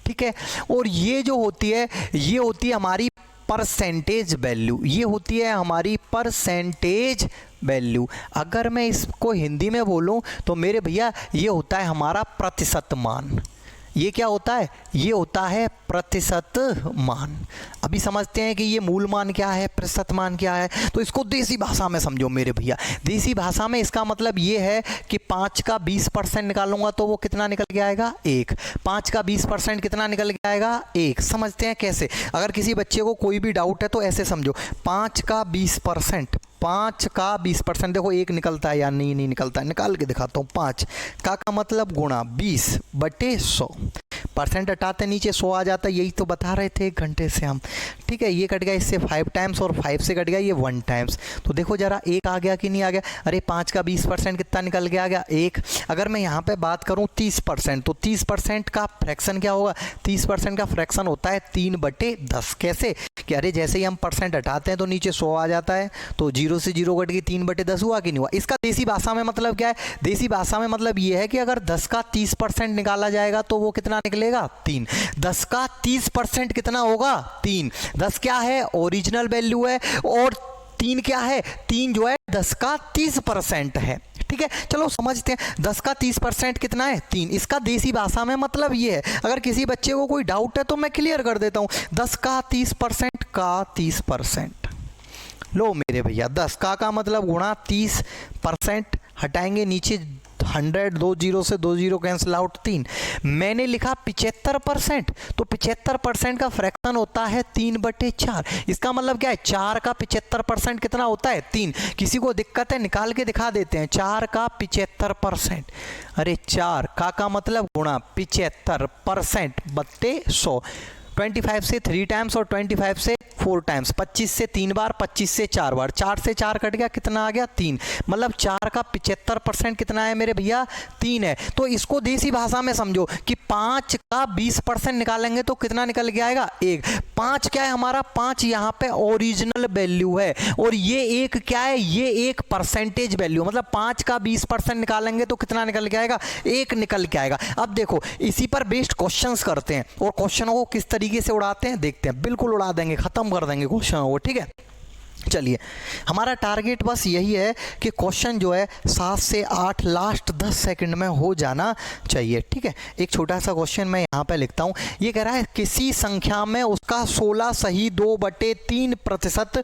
Speaker 1: ठीक है। और ये जो होती है, ये होती है हमारी परसेंटेज वैल्यू, ये होती है हमारी परसेंटेज वैल्यू। अगर मैं इसको हिंदी में बोलूं तो मेरे भैया ये होता है हमारा प्रतिशत मान। ये क्या होता है, ये होता है प्रतिशत मान। अभी समझते हैं कि ये मूल मान क्या है, प्रतिशत मान क्या है। तो इसको देसी भाषा में समझो मेरे भैया। देसी भाषा में इसका मतलब ये है कि 5 का 20% निकालूंगा तो वो कितना निकल के आएगा, 1। 5 का 20% कितना निकल के आएगा, 1। समझते हैं कैसे, अगर किसी बच्चे को कोई भी डाउट है तो ऐसे समझो, 5 का 20%, 5 का 20%, देखो 1 निकलता है या नहीं निकलता है, निकाल के दिखाता हूँ। 5 का मतलब गुणा 20/100, परसेंट हटाते नीचे 100 आ जाता है, यही तो बता रहे थे 1 घंटे से हम, ठीक है। ये कट गया इससे 5 टाइम्स और 5 से कट गया ये 1 टाइम्स। तो देखो जरा 1 आ गया कि नहीं आ गया, अरे 5 का 20% कितना निकल के आ गया, 1। अगर मैं यहाँ पे बात करूँ 30%, तो 30% का फ्रैक्शन क्या होगा, 30% का फ्रैक्शन होता है 3/10। कैसे, कि अरे जैसे ही हम परसेंट हटाते हैं तो नीचे 100 आ जाता है, तो 0 से 0 कट के 3/10 हुआ कि नहीं हुआ। इसका देसी भाषा में मतलब क्या है, देसी भाषा में मतलब ये है कि अगर 10 का 30% निकाला जाएगा तो वो कितना निकलेगा, 3। 10 का 30% कितना होगा, 3। 10 क्या है, ओरिजिनल वैल्यू है, और 3 क्या है, 3 जो है 10 का 30% है, ठीक है। चलो समझते हैं 10 का 30% कितना है, 3। इसका देसी भाषा में मतलब ये है, अगर किसी बच्चे को कोई डाउट है तो मैं क्लियर कर देता हूं। 10 का 30% का 30%, लो मेरे भैया 10 का मतलब गुणा 30%, हटाएंगे नीचे 100, 2 0 से 2 0 कैंसिल आउट, 3। मैंने लिखा 75%, तो 75% का फ्रैक्शन होता है 3/4। इसका मतलब क्या है, 4 का 75% कितना होता है, 3। किसी को दिक्कत है निकाल के दिखा देते हैं, 4 का 75%, अरे 4 का मतलब गुणा 75% बट्टे 100। 25 से 3 टाइम्स और 25 से 4 टाइम्स, 25 से 3 बार, 25 से 4 बार, 4 से 4 कट गया, कितना आ गया, 3। मतलब 4 का 75% कितना है मेरे भैया, 3 है। तो इसको देसी भाषा में समझो कि 5 का 20% निकालेंगे तो कितना निकल के आएगा, 1। 5 क्या है हमारा, 5 यहाँ पे ओरिजिनल वैल्यू है, और ये 1 क्या है, ये एक परसेंटेज वैल्यू, मतलब 5 का 20% निकालेंगे तो कितना निकल के आएगा, 1 निकल के आएगा। अब देखो इसी पर बेस्ड क्वेश्चंस करते हैं, और क्वेश्चनों को किस तरीके से उड़ाते हैं देखते हैं। बिल्कुल उड़ा देंगे, खत्म कर देंगे क्वेश्चन को, ठीक है। चलिए, हमारा टारगेट बस यही है कि क्वेश्चन जो है 7 से 8 लास्ट 10 सेकंड में हो जाना चाहिए। ठीक है, एक छोटा सा क्वेश्चन मैं यहाँ पे लिखता हूँ। ये कह रहा है किसी संख्या में उसका 16 सही 2/3%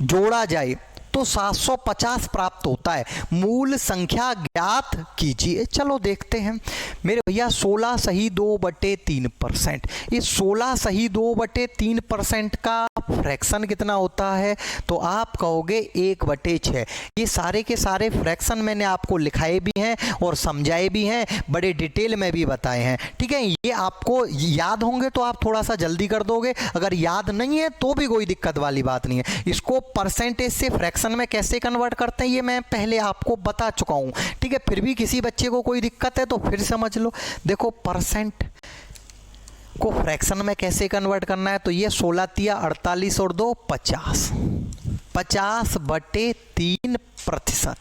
Speaker 1: जोड़ा जाए तो 750 प्राप्त होता है, मूल संख्या ज्ञात कीजिए। चलो देखते हैं मेरे भैया, 16 सही 2/3%, इस 16 सही 2/3% का फ्रैक्शन कितना होता है? तो आप कहोगे 1/6। ये सारे के सारे फ्रैक्शन मैंने आपको लिखाए भी हैं और समझाए भी हैं, बड़े डिटेल में भी बताए हैं। ठीक है, ये आपको याद होंगे तो आप थोड़ा सा जल्दी कर दोगे, अगर याद नहीं है तो भी कोई दिक्कत वाली बात नहीं है। इसको परसेंटेज से फ्रैक्शन में कैसे कन्वर्ट करते हैं ये मैं पहले आपको बता चुका हूं। ठीक है, फिर भी किसी बच्चे को कोई दिक्कत है तो फिर समझ लो। देखो, परसेंट को फ्रैक्शन में कैसे कन्वर्ट करना है, तो ये 16 तिया 48 और 2 50, 50/3%।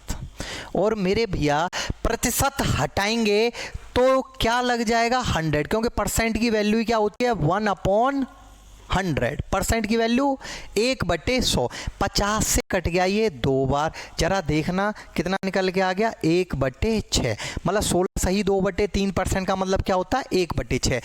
Speaker 1: और मेरे भैया प्रतिशत हटाएंगे तो क्या लग जाएगा? 100, क्योंकि परसेंट की वैल्यू क्या होती है? 1/100। परसेंट की वैल्यू 1/100। 50 से कट गया ये 2 बार, जरा देखना कितना निकल के आ गया? 1/6। मतलब 16 सही 2/3% का मतलब क्या होता है? 1/6।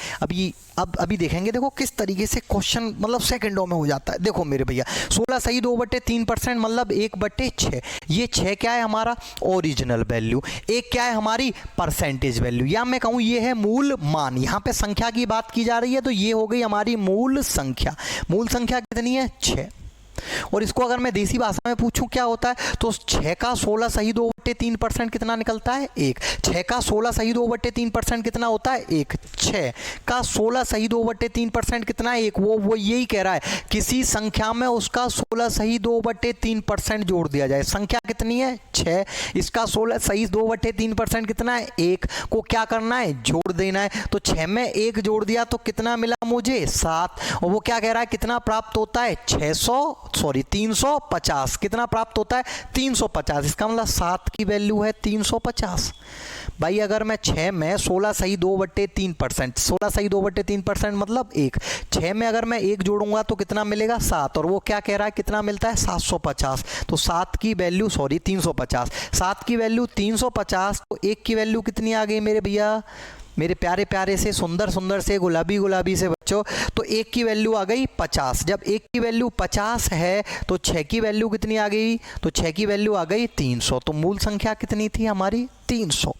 Speaker 1: अभी देखेंगे, देखो किस तरीके से क्वेश्चन मतलब सेकंडों में हो जाता है। देखो मेरे भैया, 16 सही 2/3% मतलब 1/6। ये 6 क्या है? हमारा ओरिजिनल वैल्यू। एक क्या है? हमारी परसेंटेज वैल्यू, या मैं कहूँ ये है मूल मान। यहाँ पे संख्या की बात की जा रही है तो ये हो गई हमारी मूल संख्या। मूल संख्या कितनी है? 6। और इसको अगर मैं देसी भाषा में पूछूं क्या होता है, तो 6 का 16 सही 2/3% कितना निकलता है? 1। 6 का 16 सही 2/3% कितना होता है? 1। 6 का 16 सही 2/3% कितना है? 1। वो यही कह रहा है किसी संख्या में उसका 16 सही 2/3% जोड़ दिया जाए। संख्या कितनी है? 6। इसका 16 सही 2/3% कितना है? 1 को क्या करना है? जोड़ देना है। तो 6 में 1 जोड़ दिया तो कितना मिला मुझे? 7। और वो क्या कह रहा है? कितना प्राप्त होता है? 350। कितना प्राप्त होता है? 350। इसका मतलब 7 की वैल्यू है 350। भाई अगर मैं 6 में 16 सही 2/3%, 16 सही 2/3% मतलब 1, 6 में अगर मैं 1 जोड़ूंगा तो कितना मिलेगा? 7। और वो क्या कह रहा है? कितना मिलता है? 750। तो 7 की वैल्यू 350। 7 की वैल्यू 350, तो 1 की वैल्यू कितनी आ गई मेरे भैया? मेरे प्यारे प्यारे से सुंदर सुंदर से गुलाबी गुलाबी से बच्चों, तो 1 की वैल्यू आ गई 50। जब 1 की वैल्यू 50 है तो 6 की वैल्यू कितनी आ गई? तो 6 की वैल्यू आ गई 300। तो मूल संख्या कितनी थी हमारी? 300।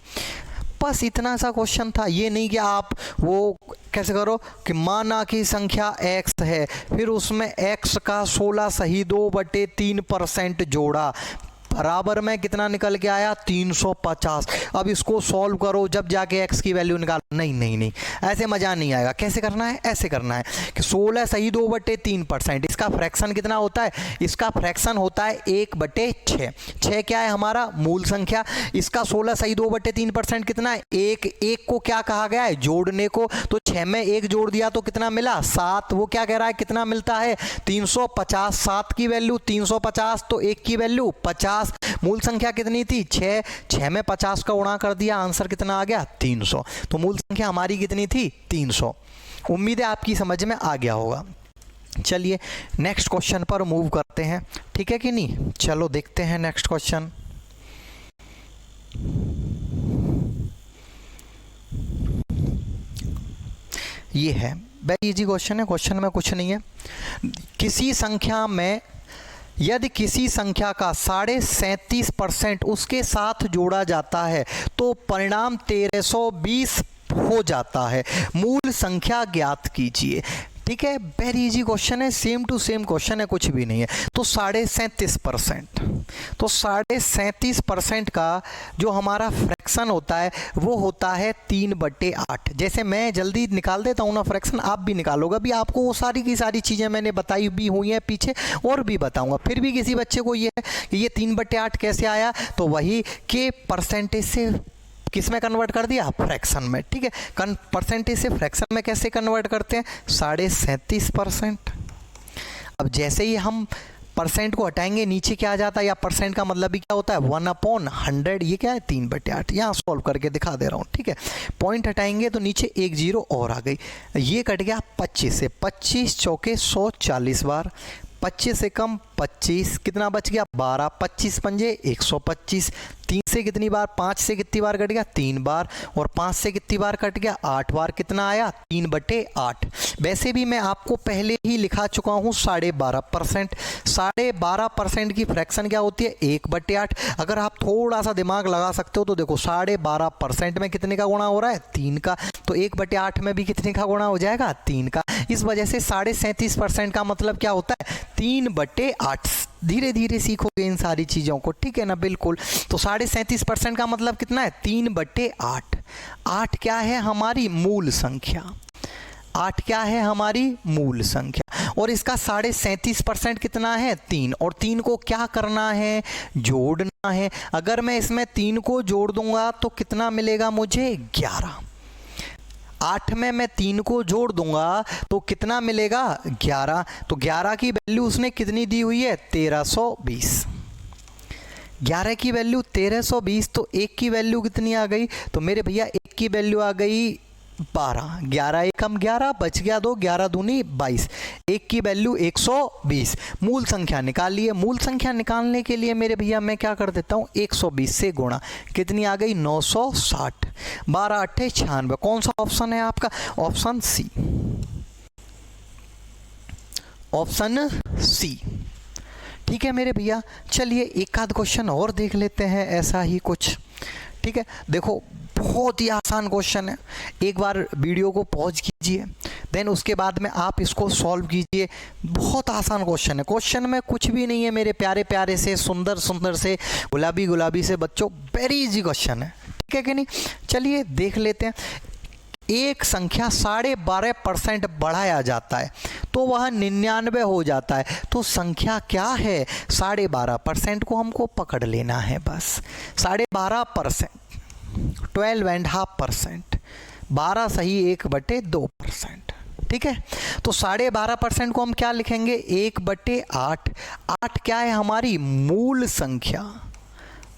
Speaker 1: बस इतना सा क्वेश्चन था। ये नहीं कि आप वो कैसे करो कि माना की संख्या x है, फिर उसमें x का 16 सही 2/3% जोड़ा, बराबर में कितना निकल के आया? 350। अब इसको सॉल्व करो, जब जाके x की वैल्यू निकालो। नहीं, ऐसे मजा नहीं आएगा। कैसे करना है? ऐसे करना है कि 16 सही 2/3%, इसका फ्रैक्शन कितना होता है? इसका फ्रैक्शन होता है 1/6। 6 क्या है? हमारा मूल संख्या। इसका 16 सही 2/3% कितना है? 1। 1 को क्या कहा गया है? जोड़ने को। तो 6 में 1 जोड़ दिया तो कितना मिला? 7। वो क्या कह रहा है? कितना मिलता है? 350। 7 की वैल्यू 350, तो 1 की वैल्यू 50। मूल संख्या कितनी थी? 6। 6 में 50 का गुणा कर दिया, आंसर कितना आ गया? 300। तो मूल संख्या हमारी कितनी थी? 300। उम्मीद है आपकी समझ में आ गया होगा। चलिए नेक्स्ट क्वेश्चन पर मूव करते हैं, ठीक है कि नहीं? चलो देखते हैं नेक्स्ट क्वेश्चन। ये है वेरी इजी क्वेश्चन है, क्वेश्चन में कुछ नहीं है। किसी संख्या में यदि किसी संख्या का 37.5% उसके साथ जोड़ा जाता है तो परिणाम 1320 हो जाता है। मूल संख्या ज्ञात कीजिए। ठीक है, वेरी इजी क्वेश्चन है, सेम टू सेम क्वेश्चन है, कुछ भी नहीं है। तो 37.5%, तो 37.5% का जो हमारा फ्रैक्शन होता है वो होता है 3/8। जैसे मैं जल्दी निकाल देता हूँ ना फ्रैक्शन, आप भी निकालोगे। अभी आपको वो सारी की सारी चीज़ें मैंने बताई भी हुई हैं पीछे, और भी बताऊँगा। फिर भी किसी बच्चे को ये है कि ये 3/8 कैसे आया, तो वही के परसेंटेज से किस में कन्वर्ट कर दिया? फ्रैक्शन में। ठीक है, परसेंटेज से फ्रैक्शन में कैसे कन्वर्ट करते हैं? 37.5%। अब जैसे ही हम परसेंट को हटाएंगे नीचे क्या आ जाता है, या परसेंट का मतलब भी क्या होता है? 1/100। ये क्या है? 3/8। यहाँ सॉल्व करके दिखा दे रहा हूँ। ठीक है, पॉइंट हटाएंगे तो नीचे 1 0 और आ गई। ये कट गया 25 से, 25 चौके 140 बार, 25 से कम 25, कितना बच गया 12, 25 पंजे 125, 3 से कितनी बार, 5 से कितनी बार कट गया 3 बार, और 5 से कितनी बार कट गया 8 बार, कितना आया 3/8। वैसे भी मैं आपको पहले ही लिखा चुका हूँ 12.5%। 12.5% की फ्रैक्शन क्या होती है 1/8। अगर आप थोड़ा सा दिमाग लगा सकते हो तो देखो 12.5% में कितने का गुणा हो रहा है 3 का, तो 1/8 में भी कितने का गुणा हो जाएगा 3 का। इस वजह से 37.5% का मतलब क्या होता है 3/8। धीरे धीरे सीखोगे इन सारी चीज़ों को, ठीक है ना, बिल्कुल। तो 37.5% का मतलब कितना है 3/8। 8 क्या है हमारी मूल संख्या, 8 क्या है हमारी मूल संख्या, और इसका 37.5% कितना है 3, और 3 को क्या करना है जोड़ना है। अगर मैं इसमें 3 को जोड़ दूंगा तो कितना मिलेगा मुझे 11। 8 में मैं 3 को जोड़ दूंगा तो कितना मिलेगा 11। तो 11 की वैल्यू उसने कितनी दी हुई है 1320। 11 की वैल्यू 1320, तो 1 की वैल्यू कितनी आ गई, तो मेरे भैया 1 की वैल्यू आ गई 12, 11 एकम 11 बच गया 2, 11 दूनी 22, 1 की वैल्यू 120। मूल संख्या निकालिए। मूल संख्या निकालने के लिए मेरे भैया मैं क्या कर देता हूँ 120 से गुणा, कितनी आ गई 960, 12 8 96। कौन सा ऑप्शन है आपका, ऑप्शन सी, ऑप्शन सी, ठीक है मेरे भैया। चलिए एक आध क्वेश्चन और देख लेते हैं ऐसा ही कुछ, ठीक है। देखो बहुत ही आसान क्वेश्चन है, एक बार वीडियो को पॉज कीजिए, देन उसके बाद में आप इसको सॉल्व कीजिए। बहुत आसान क्वेश्चन है, क्वेश्चन में कुछ भी नहीं है मेरे प्यारे प्यारे से, सुंदर सुंदर से, गुलाबी गुलाबी से बच्चों, वेरी इजी क्वेश्चन है, ठीक है कि नहीं। चलिए देख लेते हैं। एक संख्या 12.5% बढ़ाया जाता है तो वह 99 हो जाता है, तो संख्या क्या है 12.5% को हमको पकड़ लेना है बस। 12.5%, 12.5%, 12 सही 1/2%, ठीक है। तो 12.5% को हम क्या लिखेंगे 1/8। 8 क्या है हमारी मूल संख्या,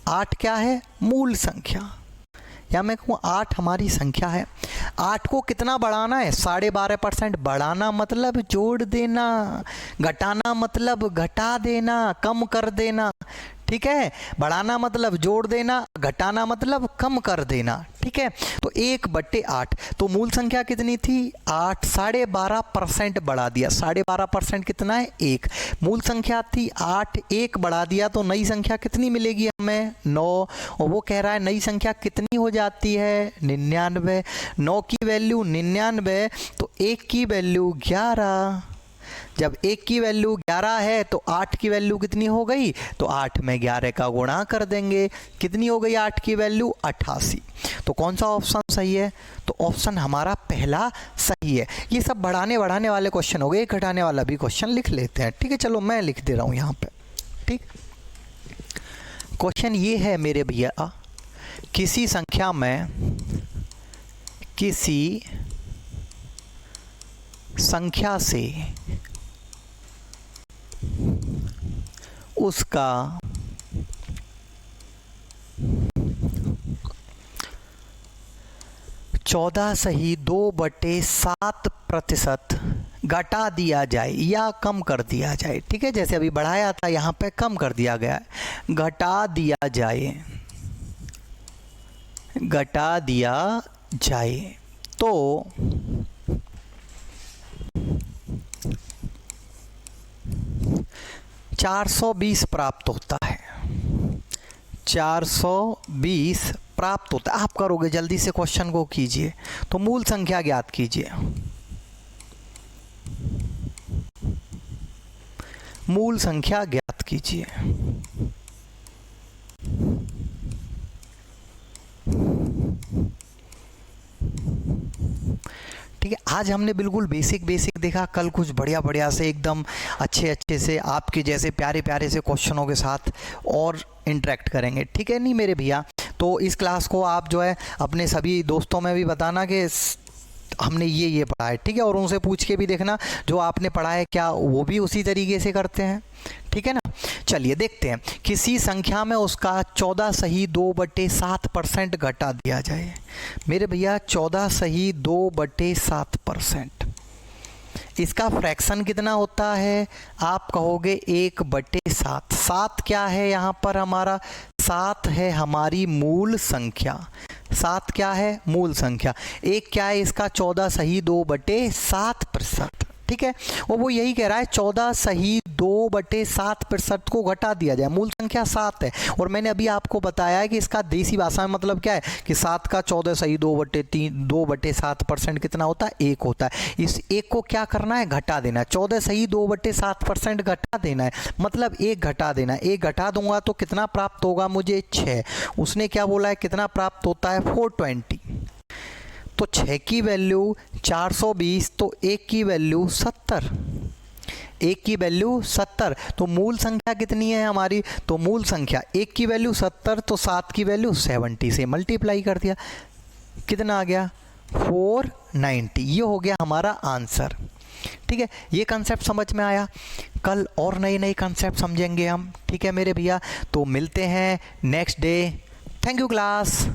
Speaker 1: 8 क्या है मूल संख्या, या मैं कहूँ 8 हमारी संख्या है। 8 को कितना बढ़ाना है 12.5%। बढ़ाना मतलब जोड़ देना, घटाना मतलब घटा देना, कम कर देना, ठीक है। बढ़ाना मतलब जोड़ देना, घटाना मतलब कम कर देना, ठीक है। तो 1/8, तो मूल संख्या कितनी थी 8, 12.5% बढ़ा दिया, 12.5% कितना है 1। मूल संख्या थी 8, 1 बढ़ा दिया तो नई संख्या कितनी मिलेगी हमें 9, और वो कह रहा है नई संख्या कितनी हो जाती है 99। 9 की वैल्यू 99, तो 1 की वैल्यू 11। जब 1 की वैल्यू 11 है तो 8 की वैल्यू कितनी हो गई, तो 8 में 11 का गुणा कर देंगे, कितनी हो गई 8 की वैल्यू 88। तो कौन सा ऑप्शन सही है, तो ऑप्शन हमारा पहला सही है। ये सब बढ़ाने बढ़ाने वाले क्वेश्चन हो गए, घटाने वाला भी क्वेश्चन लिख लेते हैं, ठीक है। चलो मैं लिख दे रहा हूँ यहाँ पे, ठीक। क्वेश्चन ये है मेरे भैया, किसी संख्या में, किसी संख्या से उसका 14 सही 2/7% घटा दिया जाए या कम कर दिया जाए, ठीक है। जैसे अभी बढ़ाया था यहाँ पे कम कर दिया गया है, घटा दिया जाए, घटा दिया जाए तो 420 प्राप्त होता है, 420 प्राप्त होता है। आप करोगे जल्दी से क्वेश्चन को कीजिए। तो मूल संख्या ज्ञात कीजिए, मूल संख्या ज्ञात कीजिए। ठीक है, आज हमने बिल्कुल बेसिक देखा, कल कुछ बढ़िया बढ़िया से एकदम अच्छे से आपके जैसे प्यारे प्यारे से क्वेश्चनों के साथ और इंटरेक्ट करेंगे, ठीक है नहीं मेरे भैया। तो इस क्लास को आप जो है अपने सभी दोस्तों में भी बताना कि हमने ये पढ़ा है, ठीक है, और उनसे पूछ के भी देखना जो आपने पढ़ा है क्या वो भी उसी तरीके से करते हैं, ठीक है ना। चलिए देखते हैं, किसी संख्या में उसका 14 सही 2/7% घटा दिया जाए। मेरे भैया 14 सही 2/7%, इसका फ्रैक्शन कितना होता है, आप कहोगे 1/7। 7 क्या है यहाँ पर हमारा, 7 है हमारी मूल संख्या। 7 क्या है, मूल संख्या। एक क्या है इसका, 14 सही 2/7%। ठीक है, और वो यही कह रहा है 14 सही 2/7% को घटा दिया जाए। मूल संख्या 7 है, और मैंने अभी आपको बताया है कि इसका देसी भाषा में मतलब क्या है कि 7 का 14 सही 2/7% कितना होता है, 1 होता है। इस 1 को क्या करना है, घटा देना है। 14 सही 2/7% घटा देना है, मतलब 1 घटा देना है। 1 घटा दूंगा तो कितना प्राप्त होगा मुझे, 6। उसने क्या बोला है, कितना प्राप्त होता है, 420। तो 6 की वैल्यू 420, तो 1 की वैल्यू 70। 1 की वैल्यू 70। तो मूल संख्या कितनी है हमारी, तो मूल संख्या 1 की वैल्यू 70, तो 7 की वैल्यू 70 से मल्टीप्लाई कर दिया, कितना आ गया, 490। ये हो गया हमारा आंसर। ठीक है, ये कंसेप्ट समझ में आया। कल और नए नए कंसेप्ट समझेंगे हम। ठीक है मेरे भैया, तो मिलते हैं next day. Thank you class.